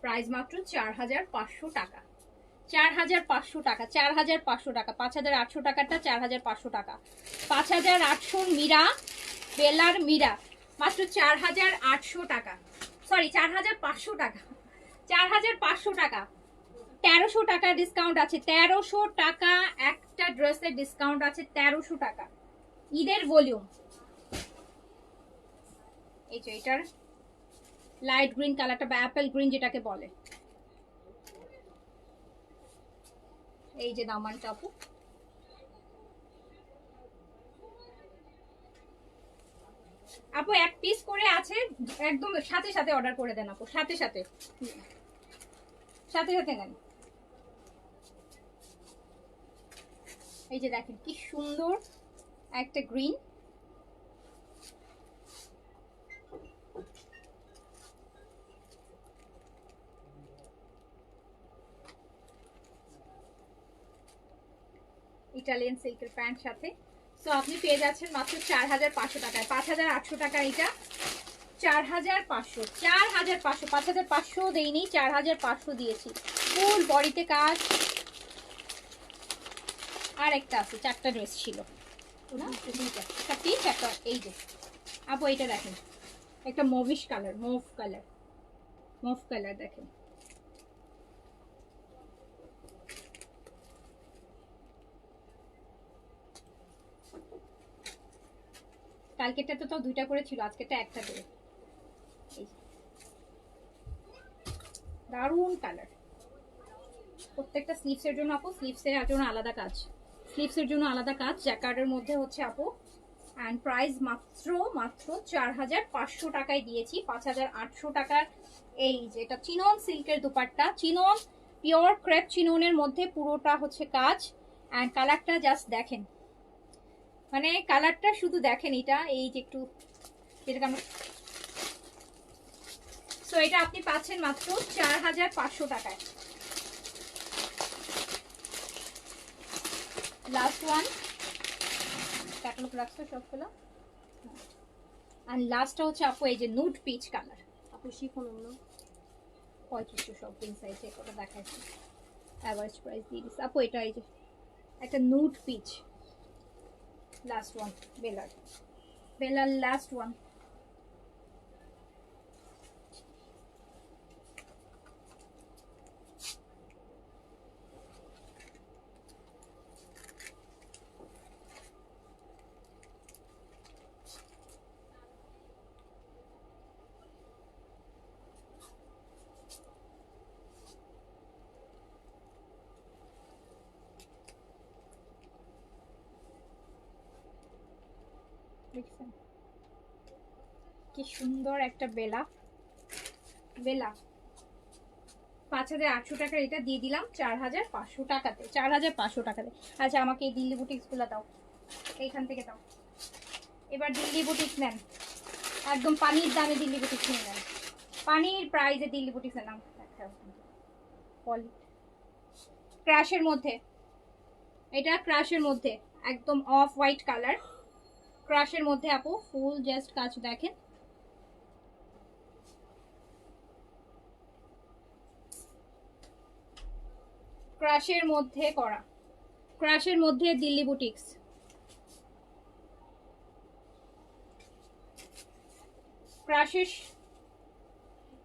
প্রাইস মাত্র 4500 টাকা, 4500 টাকা, 4500 টাকা, 5800 টাকাটা 4500 টাকা, 5800 মীরা, বেলার মীরা মাত্র 4800 টাকা, সরি 4500 টাকা, 4500 টাকা, 1300 টাকা ডিসকাউন্ট আছে, 1300 টাকা একটা ড্রেসের ডিসকাউন্ট আছে, 1300 টাকা ঈদের ভলিউম। এই যে এটার লাইট গ্রিন কালারটা বা অ্যাপেল গ্রিন যেটাকে বলে, এই যে দামানটা আপু, আপু এক পিস করে আছে, একদম সাথে সাথে অর্ডার করে দেন আপু, সাথে সাথে সাথে সাথে নেন। এই যে দেখেন কি সুন্দর একটা গ্রিন, ইটালিয়ান সিল্কের প্যান্ট সাথে। সো আপনি পেয়ে যাচ্ছেন মাত্র 4500 টাকায়, 5800 টাকা এটা 4500, 4500, 5500 দেইনি, 4500 দিয়েছি। ফুল বডিতে কাজ, আর একটা আছে, চারটা ড্রেস ছিল না, একটা এই যে আপু এটা দেখেন একটা মুভিশ কালার, মুভ কালার দেখেন, কালকেরটা তো তাও দুইটা করে ছিল, আজকেরটা একটা করে, দারুন কালার। প্রত্যেকটা স্লিভসের জন্য আপু, স্লিভসের জন্য আলাদা কাজ, স্লিভসের জন্য আলাদা কাজ, জ্যাকার্ডের মধ্যে হচ্ছে আপু। অ্যান্ড প্রাইস মাত্র 4500 টাকায় দিয়েছি, 5800 টাকার এই যে এটা চিনন সিল্কের দুপাট্টা, চিনন পিওর ক্রেপ চিননের মধ্যে পুরোটা হচ্ছে কাজ। অ্যান্ড কালারটা জাস্ট দেখেন, মানে কালারটা শুধু দেখেন, এটা এই যে একটু যেটাকে আমরা, সো এটা আপনি পাচ্ছেন মাত্র 4500 টাকায়। লাস্ট ওয়ান ক্যাটালগ রাখছো সবগুলো। আর লাস্টটা হচ্ছে আপু এই যে নুড পিচ কালার, আপু শিফন এগুলো 3500 সব পিন সাইজে কত দেখাইছি, অ্যাভারেজ প্রাইস দিয়ে দিচ্ছি আপু। এটা এই যে একটা নুড পিচ, লাস্ট ওয়ান বেলার লাস্ট ওয়ান। দেখছেন কি সুন্দর একটা বেলা। 5800 টাকার এটা দিয়ে দিলাম 4500 টাকাতে, 4500 টাকাতে। আচ্ছা আমাকে এই দিল্লি বুটিক্স গুলো দাও, এইখান থেকে দাও। এবার দিল্লি বুটিক্স নেন, একদম পানির দামে দিল্লি বুটিক্স নিয়ে নেন, পানির প্রাইসে দিল্লি বুটিক্স নাম। ক্রাশের মধ্যে, এটা ক্রাশের মধ্যে একদম অফ হোয়াইট কালার, ক্রাশের মধ্যে আপু ফুল জাস্ট কাজ দেখেন। ক্রাশের মধ্যে করা, ক্রাশের মধ্যে দিল্লি বুটিক্স।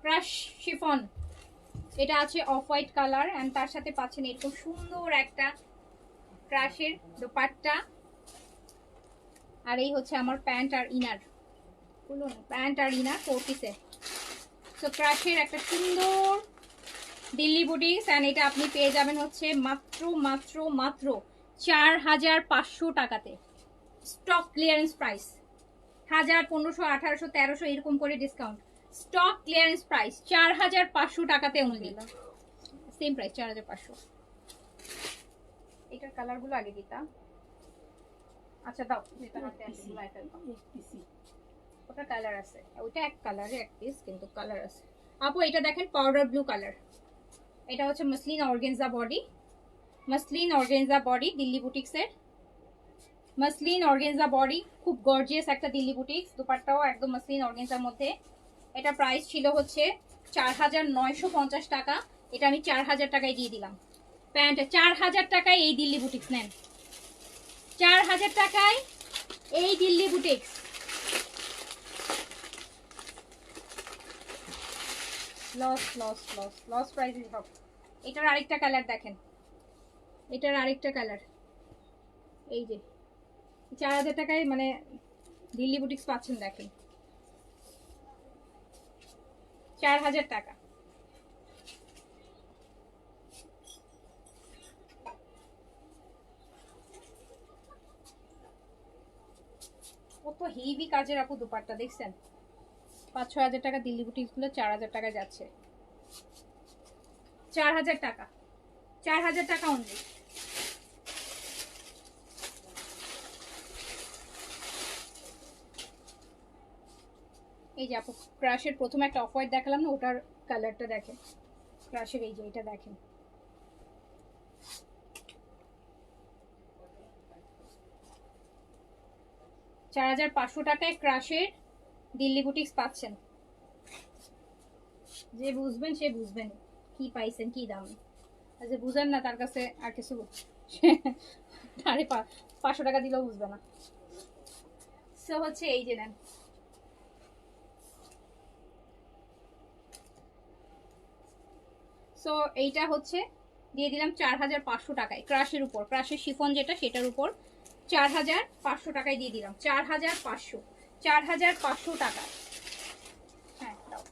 ক্রাশ শিফন, এটা আছে অফ হোয়াইট কালার এন্ড তার সাথে পাচ্ছেন এরকম সুন্দর একটা ক্রাশের দোপাট্টা। আর এই হচ্ছে আমার প্যান্ট আর ইনার, বলুন প্যান্ট আর ইনার 4 পিসে। সো ক্রাশের একটা সুন্দর দিল্লি বুটিক্স এন্ড এটা আপনি পেয়ে যাবেন হচ্ছে মাত্র মাত্র মাত্র 4500 টাকাতে। স্টক ক্লিয়ারেন্স প্রাইস 1000, 1500, 1800, 1300 এরকম করে ডিসকাউন্ট। স্টক ক্লিয়ারেন্স প্রাইস 4500 টাকাতে অনলি, সেম প্রাইস 4500। এটার কালারগুলো আগে দিতাম। আচ্ছা দাও, যেটা হাতে আছে গুলো আইটেম ওটা কালার আছে, ওটা এক কালারে এক পিস কিন্তু কালার আছে আপু। এটা দেখেন পাউডার ব্লু কালার, এটা হচ্ছে muslin organza body, muslin organza body Delhi বুটিক্সের, মসলিন অর্গানজা বডি, খুব গর্জিয়াস একটা দিল্লি বুটিক্স। দুপাট্টাও একদম মসলিন অর্গানজার মধ্যে। এটা প্রাইস ছিল হচ্ছে 4950 টাকা, এটা আমি 4000 টাকায় দিয়ে দিলাম। প্যান্ট 4000 টাকায় এই দিল্লি বুটিক্স নেন, 4000 টাকায় এই Delhi boutiques. Loss loss loss loss price সব। এটার আরেকটা কালার দেখেন, এটার আরেকটা কালার এই যে 4000 টাকায় মানে দিল্লি বুটিক্স পাচ্ছেন দেখেন, 4000 টাকা। কত হেভি কাজের আপু দুপাট্টা দেখছেন। 5-6 হাজার টাকা দিল্লি বুটিক্স গুলো 4000 টাকায় যাচ্ছে, 4000 টাকা, 4000 টাকা অনলি। এই যে আপু ক্রাশের প্রথম একটা অফ হোয়াইট দেখালাম না, ওটার কালারটা দেখেন ক্রাশের, এই যে এটা দেখেন। $4500 টাকায় ক্রাশের দিল্লি বুটিক্স পাচ্ছেন। যে বুঝবেন সে বুঝবেন কি পাইছেন কি দাম, আর যে বুঝেন না তার কাছে আর কিছু 500 টাকা দিলেও বুঝবে না। সো হচ্ছে এই যে নেন, সো এইটা হচ্ছে দিয়ে দিলাম 4500 টাকায় ক্রাশের উপর, ক্রাশের শিফন যেটা সেটার উপর 4500 টাকায় দিয়ে দিলাম, 4500 টাকা। হ্যাঁ দাও।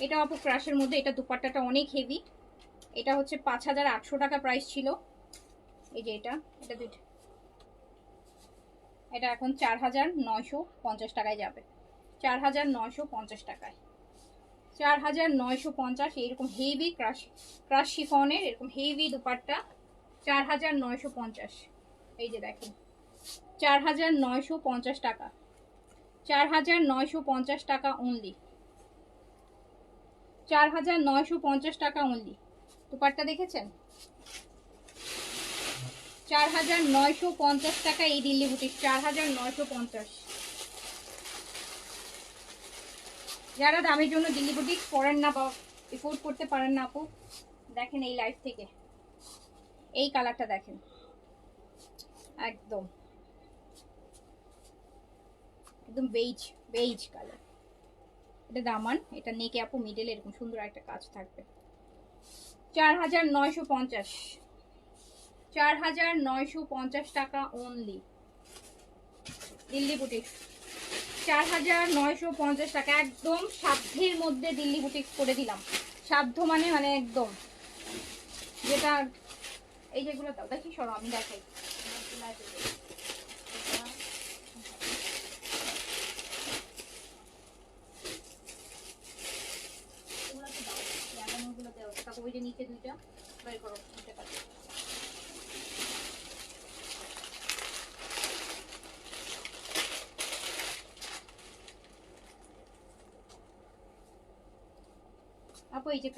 এটা আপু ক্রাশের মধ্যে, এটা দুপাট্টাটা অনেক হেভি, এটা হচ্ছে 5800 টাকা প্রাইস ছিল। এই যে এটা দুইটা, এটা এখন 4950 টাকায় যাবে, 4950 টাকায়, 4950। এরকম হেভি ক্রাশ শিফনের এরকম হেভি দুপাট্টা 4950। এই যে দেখেন 4950 টাকা, 4950 টাকা অনলি, 4950 টাকা অনলি। দুপাট্টা দেখেছেন 4950 টাকা এই দিল্লি বুটিক 4950। যারা দামের জন্য দিল্লি বুটিক পরেন না বা এফোর্ড করতে পারেন না আপু, দেখেন এই লাইফ থেকে এই কালারটা দেখেন, একদম একদম বেজ বেজ কালার। এটা দামান, এটা নেকে আপু মিডলে এরকম সুন্দর একটা কাজ থাকবে। 4950, 4950 টাকা অনলি দিল্লি বুটিক। 4950 টাকা, একদম সাধ্যের মধ্যে দিল্লি বুটিক করে দিলাম। সাধ্য মানে মানে একদম যেটা, এই যেগুলো দাও দেখি সরো আমি দেখাই। ওই যে নিচে দুইটা বের করো, নিচে কাটো। আপু এই যে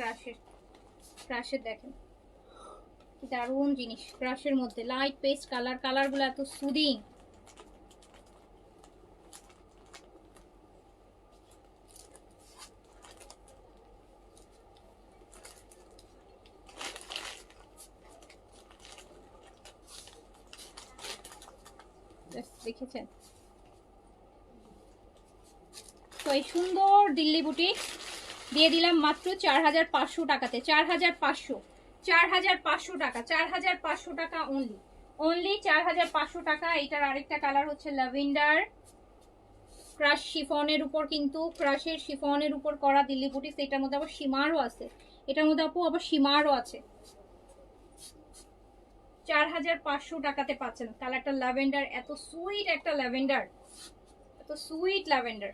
ক্রাশের দেখেন দারুণ জিনিস, ক্রাশের মধ্যে লাইট পেস্ট কালার, কালারগুলো এত সুদিং। দেখেছেন তো এই সুন্দর দিল্লি বুটিক দিয়ে দিলাম মাত্র 4500 টাকাতে। 4500, 4500 টাকা, 4500 টাকা অনলি, অনলি 4500 টাকা। এটার আরেকটা কালার হচ্ছে ল্যাভেন্ডার ক্রাশ শিফনের উপর, কিন্তু ক্রাশের শিফনের উপর করা দিল্লি বুটিক। এটার মধ্যে আবার সীমারও আছে, এটার মধ্যে আপু আবার সীমারও আছে। 4500 টাকাতে পাচ্ছেন কালারটা ল্যাভেন্ডার, এত সুইট একটা ল্যাভেন্ডার, এত সুইট ল্যাভেন্ডার।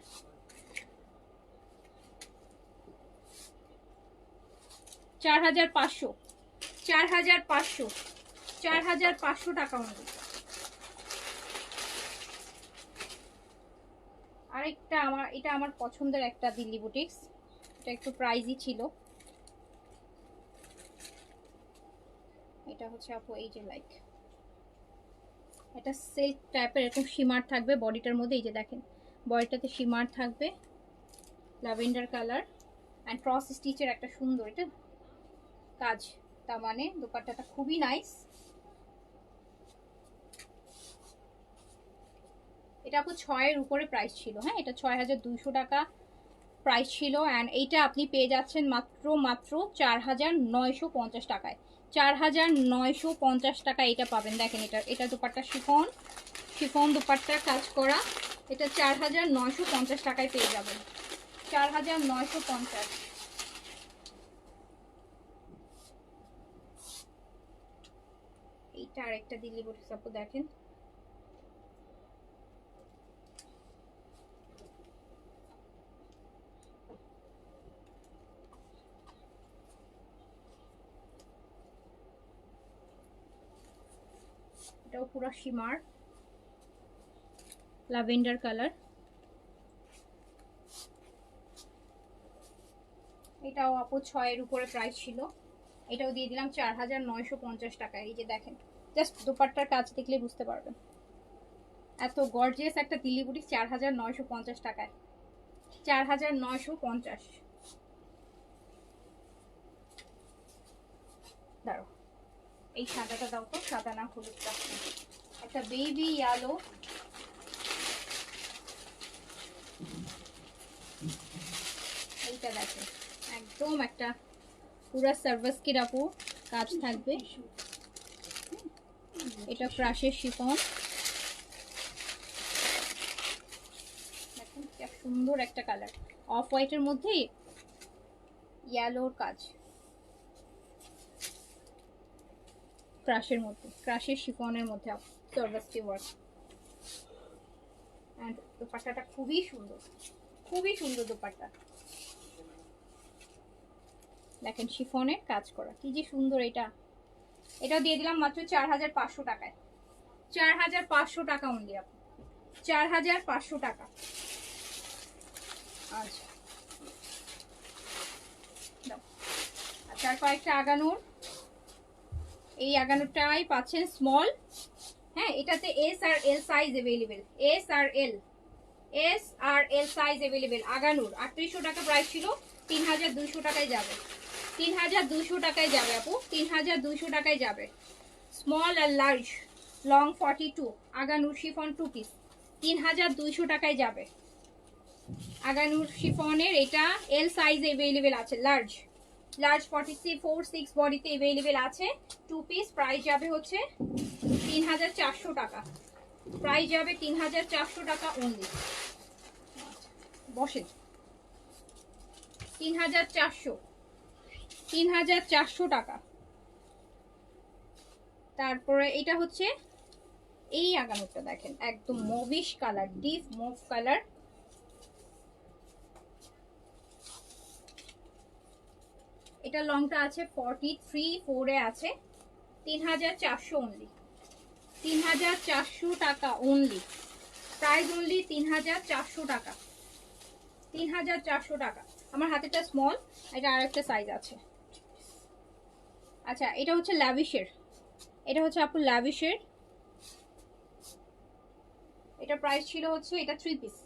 4500, 4500, 4500 টাকা মতো। আরেকটা আমার, এটা আমার পছন্দের একটা দিল্লি বুটিক্স, এটা একটু প্রাইসই ছিল। এটা হচ্ছে আপু এই যে লাইক এটা সিল্ক টাইপের, এরকম শিমার থাকবে বডিটার মধ্যে। এই যে দেখেন বডিটাতে শিমার থাকবে, ল্যাভেন্ডার কালার অ্যান্ড ক্রস স্টিচের একটা সুন্দর এটা কাজ। তার মানে দোপাট্টাটা খুবই নাইস। এটা আপু 6 এর উপরে প্রাইস ছিল, হ্যাঁ এটা 6200 টাকা প্রাইস ছিল। অ্যান্ড এইটা আপনি পেয়ে যাচ্ছেন মাত্র 4950 টাকায়। 4950 টাকা এটা পাবেন। দেখেন এটা দোপাট্টা শিফন দোপাট্টা কাজ করা, এটা 4950 টাকায় পেয়ে যাবেন। 4950। এইটা আরেকটা দিল্লি বুটিক্স আপু দেখেন, এটাও পুরো শিমার ল্যাভেন্ডার কালার। এটাও আপু 6 এর উপরে প্রাইস ছিল, এটাও দিয়ে দিলাম 4950 টাকা। এই যে দেখেন জাস্ট দোপাট্টার কাজ দেখলে বুঝতে পারবেন এত গর্জিয়াস একটা দিল্লি বুটিক 4950 টাকায়। 4950। দাঁড়ো এই সাদাটা দাও তো, সাদা না হলুদটা, একটা বেবি ইয়েলো, এইটা দেখেন একদম একটা পুরো সার্ভিস কিট আপু কাজ থাকবে। এটা ক্রাশের শিফন, দেখেন কি সুন্দর একটা কালার, অফ হোয়াইটের মধ্যে ইয়েলোর কাজ, ক্রাশের মধ্যে, ক্রাশের শিফনের মধ্যে সার্ভিস ওয়ার্ক। এন্ড দোপাট্টাটা খুবই সুন্দর, খুবই সুন্দর দোপাট্টা। দেখেন শিফনের কাজ করা কি যে সুন্দর। এটাও দিয়ে দিলাম মাত্র 4500 টাকায়। 4500 টাকা অনলি আপু, 4500 টাকা। আচ্ছা আচ্ছা, কয়েকটা আগানোর এই আগানোটাই পাচ্ছেন স্মল। হ্যাঁ, এটাতে এস আর এল সাইজ অ্যাভেলেবেল, এস আর এল, এস আর এল সাইজ অ্যাভেলেবেল। আগানুর 3800 টাকা প্রাইস ছিল, 3200 টাকায় যাবে, 3200 টাকায় যাবে আপু, 3200 টাকায় যাবে। স্মল আর large long 42 Aganoor chiffon 2 piece, 3200 টাকায় যাবে। আগানুর শিফনের এটা এল সাইজ অ্যাভেলেবেল আছে, লার্জ, লার্জ 46 বডিতে অ্যাভেলেবেল আছে। 2 পিস প্রাইস যাবে হচ্ছে 3400 টাকা, প্রাইস যাবে 3400 টাকা অনলি। বসেন, 3400 টাকা। তারপরে এটা হচ্ছে এই আগানোটা দেখেন, একদম mauvish colour, deep move colour. এটা লংটা আছে 43 এ আছে, 3400 অনলি, 3400 টাকা অনলি, প্রাইস অনলি 3400 টাকা, 3400 টাকা। আমার হাতেটা স্মল, এটা আরেকটা সাইজ আছে। আচ্ছা, এটা হচ্ছে ল্যাভিশের, এটা হচ্ছে আপু ল্যাভিশের। এটা প্রাইস ছিল হচ্ছে, এটা 3 পিস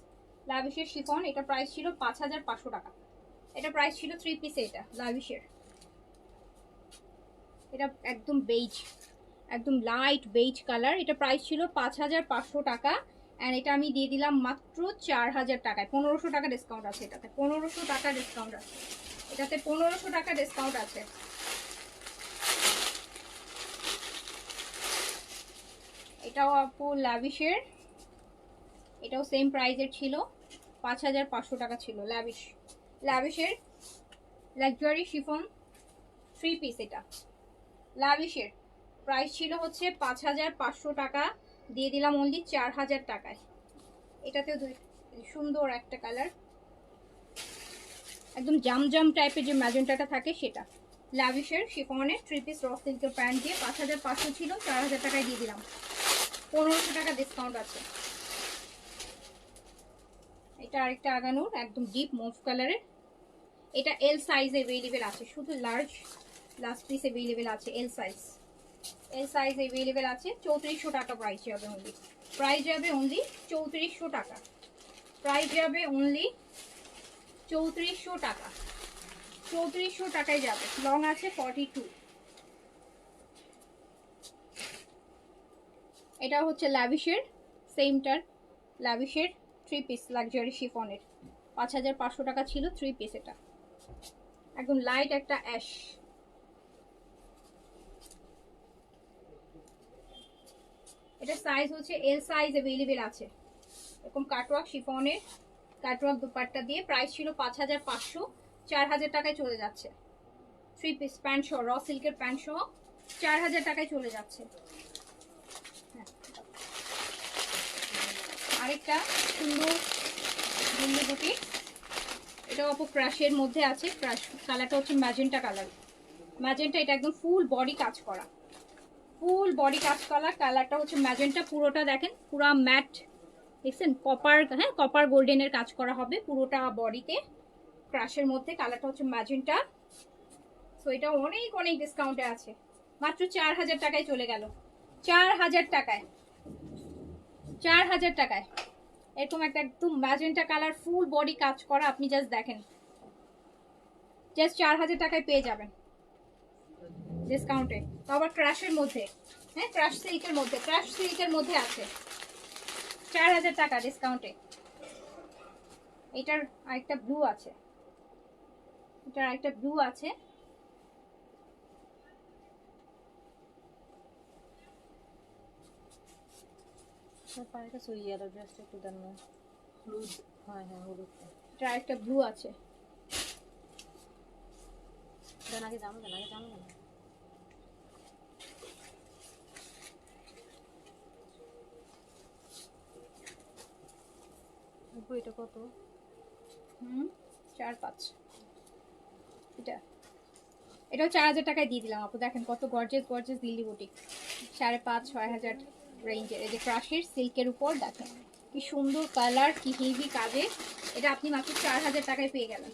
ল্যাভিশের শিফন, এটা প্রাইস ছিল 5500 টাকা। এটা প্রাইস ছিল 3 পিসে, এটা ল্যাভিশের। এটা একদম বেজ, একদম লাইট বেজ কালার। এটা প্রাইস ছিল 5500 টাকা, এন্ড এটা আমি দিয়ে দিলাম মাত্র 4000 টাকায়। 1500 টাকা ডিসকাউন্ট আছে এটাতে, 1500 টাকা ডিসকাউন্ট আছে এটাতে, 1500 টাকা ডিসকাউন্ট আছে। এটাও আপু ল্যাভিশের, এটাও সেম প্রাইসের ছিল, 5500 টাকা ছিল। ল্যাভিশ, ল্যাভিশের লাক্সারি শিফন 3 পিস, এটা ল্যাভিশের প্রাইস ছিল হচ্ছে 5500 টাকা, দিয়ে দিলাম অনলি 4000 টাকায়। এটাতেও সুন্দর একটা কালার, একদম জামজাম টাইপের যে ম্যাজেন্টাটা থাকে সেটা। ল্যাভিশের শিফনের 3 পিস র সিল্কের প্যান্ট দিয়ে 5500 ছিল, 4000 টাকায় দিয়ে দিলাম, 1500 টাকা ডিসকাউন্ট আছে। এটা আরেকটা আগানোর, একদম ডিপ মুভ কালারের। এটা এল সাইজ অ্যাভেলেবেল আছে, শুধু লার্জ লাস্ট পিস অ্যাভেলেবেল আছে। L size, L size available আছে। 3400 টাকা প্রাইস যাবে অনলি, প্রাইস যাবে অনলি 3400 টাকা, প্রাইস যাবে অনলি 3400 টাকা, 3400 টাকায় যাবে। লং আছে 42। এটা হচ্ছে ল্যাভিশের, সেমটার ল্যাভিশের 3 পিস লাক্সারি শিফনের, 5500 টাকা ছিল 3 পিস। এটা একদম লাইট একটা অ্যাশ। এটা সাইজ হচ্ছে এল সাইজ অ্যাভেলেবেল আছে। এরকম কাটওয়ার্ক শিফনের, কাটওয়ার্ক দুপাট্টা দিয়ে, প্রাইস ছিল 5500, 4000 টাকায় চলে যাচ্ছে। 3 পিস প্যান্ট সহ, র সিল্কের প্যান্ট সহ 4000 টাকায় চলে যাচ্ছে। আরেকটা সুন্দর দিল্লি বুটি, এটাও আপু ক্রাশের মধ্যে আছে। ক্রাশ কালারটা হচ্ছে ম্যাজেন্টা কালার, ম্যাজেন্টা। এটা একদম ফুল বডি কাজ করা, ফুল বডি কাজ করা। কালারটা হচ্ছে ম্যাজেন্টা, পুরোটা দেখেন পুরো ম্যাট, দেখছেন কপার, হ্যাঁ কপার গোল্ডেনের কাজ করা হবে পুরোটা বডিতে, ক্রাশের মধ্যে। কালারটা হচ্ছে ম্যাজেন্টা। সো এটা অনেক অনেক ডিসকাউন্টে আছে, মাত্র 4000 টাকায় চলে গেল, 4000 টাকায়, 4000 টাকায়। এরকম একটা একদম ম্যাজেন্টা কালার, ফুল বডি কাজ করা, আপনি জাস্ট দেখেন, জাস্ট 4000 টাকায় পেয়ে যাবেন ডিসকাউন্টে। তো আবার ক্রাশের মধ্যে, হ্যাঁ ক্রাশ সিল্কের মধ্যে, ক্রাশ সিল্কের মধ্যে আছে 4000 টাকা ডিসকাউন্টে। এটার আরেকটা ব্লু আছে, এটার আরেকটা ব্লু আছে। পাড়েটা সই আর ড্রেসটা একটু দেন না, হলুদ। হ্যাঁ হ্যাঁ হলুদ, এটার আরেকটা ব্লু আছে। দেন আগে জামা, দেন আগে জামা দেন। এটা কত? 4-5। এটা এটাও 4000 টাকায় দিয়ে দিলাম আপু। দেখেন কত গর্জিয়াস গর্জিয়াস দিল্লি বুটিক, 5,500-6,000 রেঞ্জের। এই যে ক্রাশের সিল্কের উপর দেখেন কি সুন্দর কালার, কি হেভি কাজে। এটা আপনি মাত্র 4000 টাকায় পেয়ে গেলেন।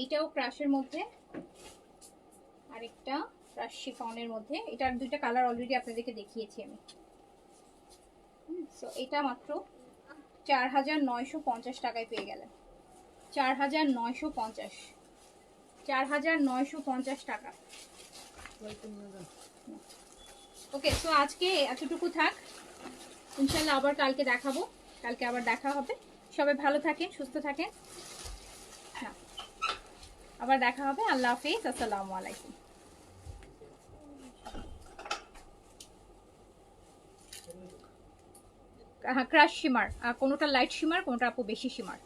এইটাও ক্রাশের মধ্যে, আরেকটা ক্রাশ শিফনের মধ্যে। এটার দুইটা কালার অলরেডি আপনাদেরকে দেখিয়েছি আমি। সো এটা মাত্র 4950 টাকায় পেয়ে গেলেন। 4950, 4950 টাকা। ওকে, সো আজকে এতটুকু থাক, ইনশাল্লাহ আবার কালকে দেখাবো, কালকে আবার দেখা হবে। সবাই ভালো থাকেন, সুস্থ থাকেন, আবার দেখা হবে। আল্লাহ হাফিজ, আসসালামু আলাইকুম। ক্রাশ শিমার, কোনোটা লাইট শিমার, কোনোটা আপু বেশি শিমার।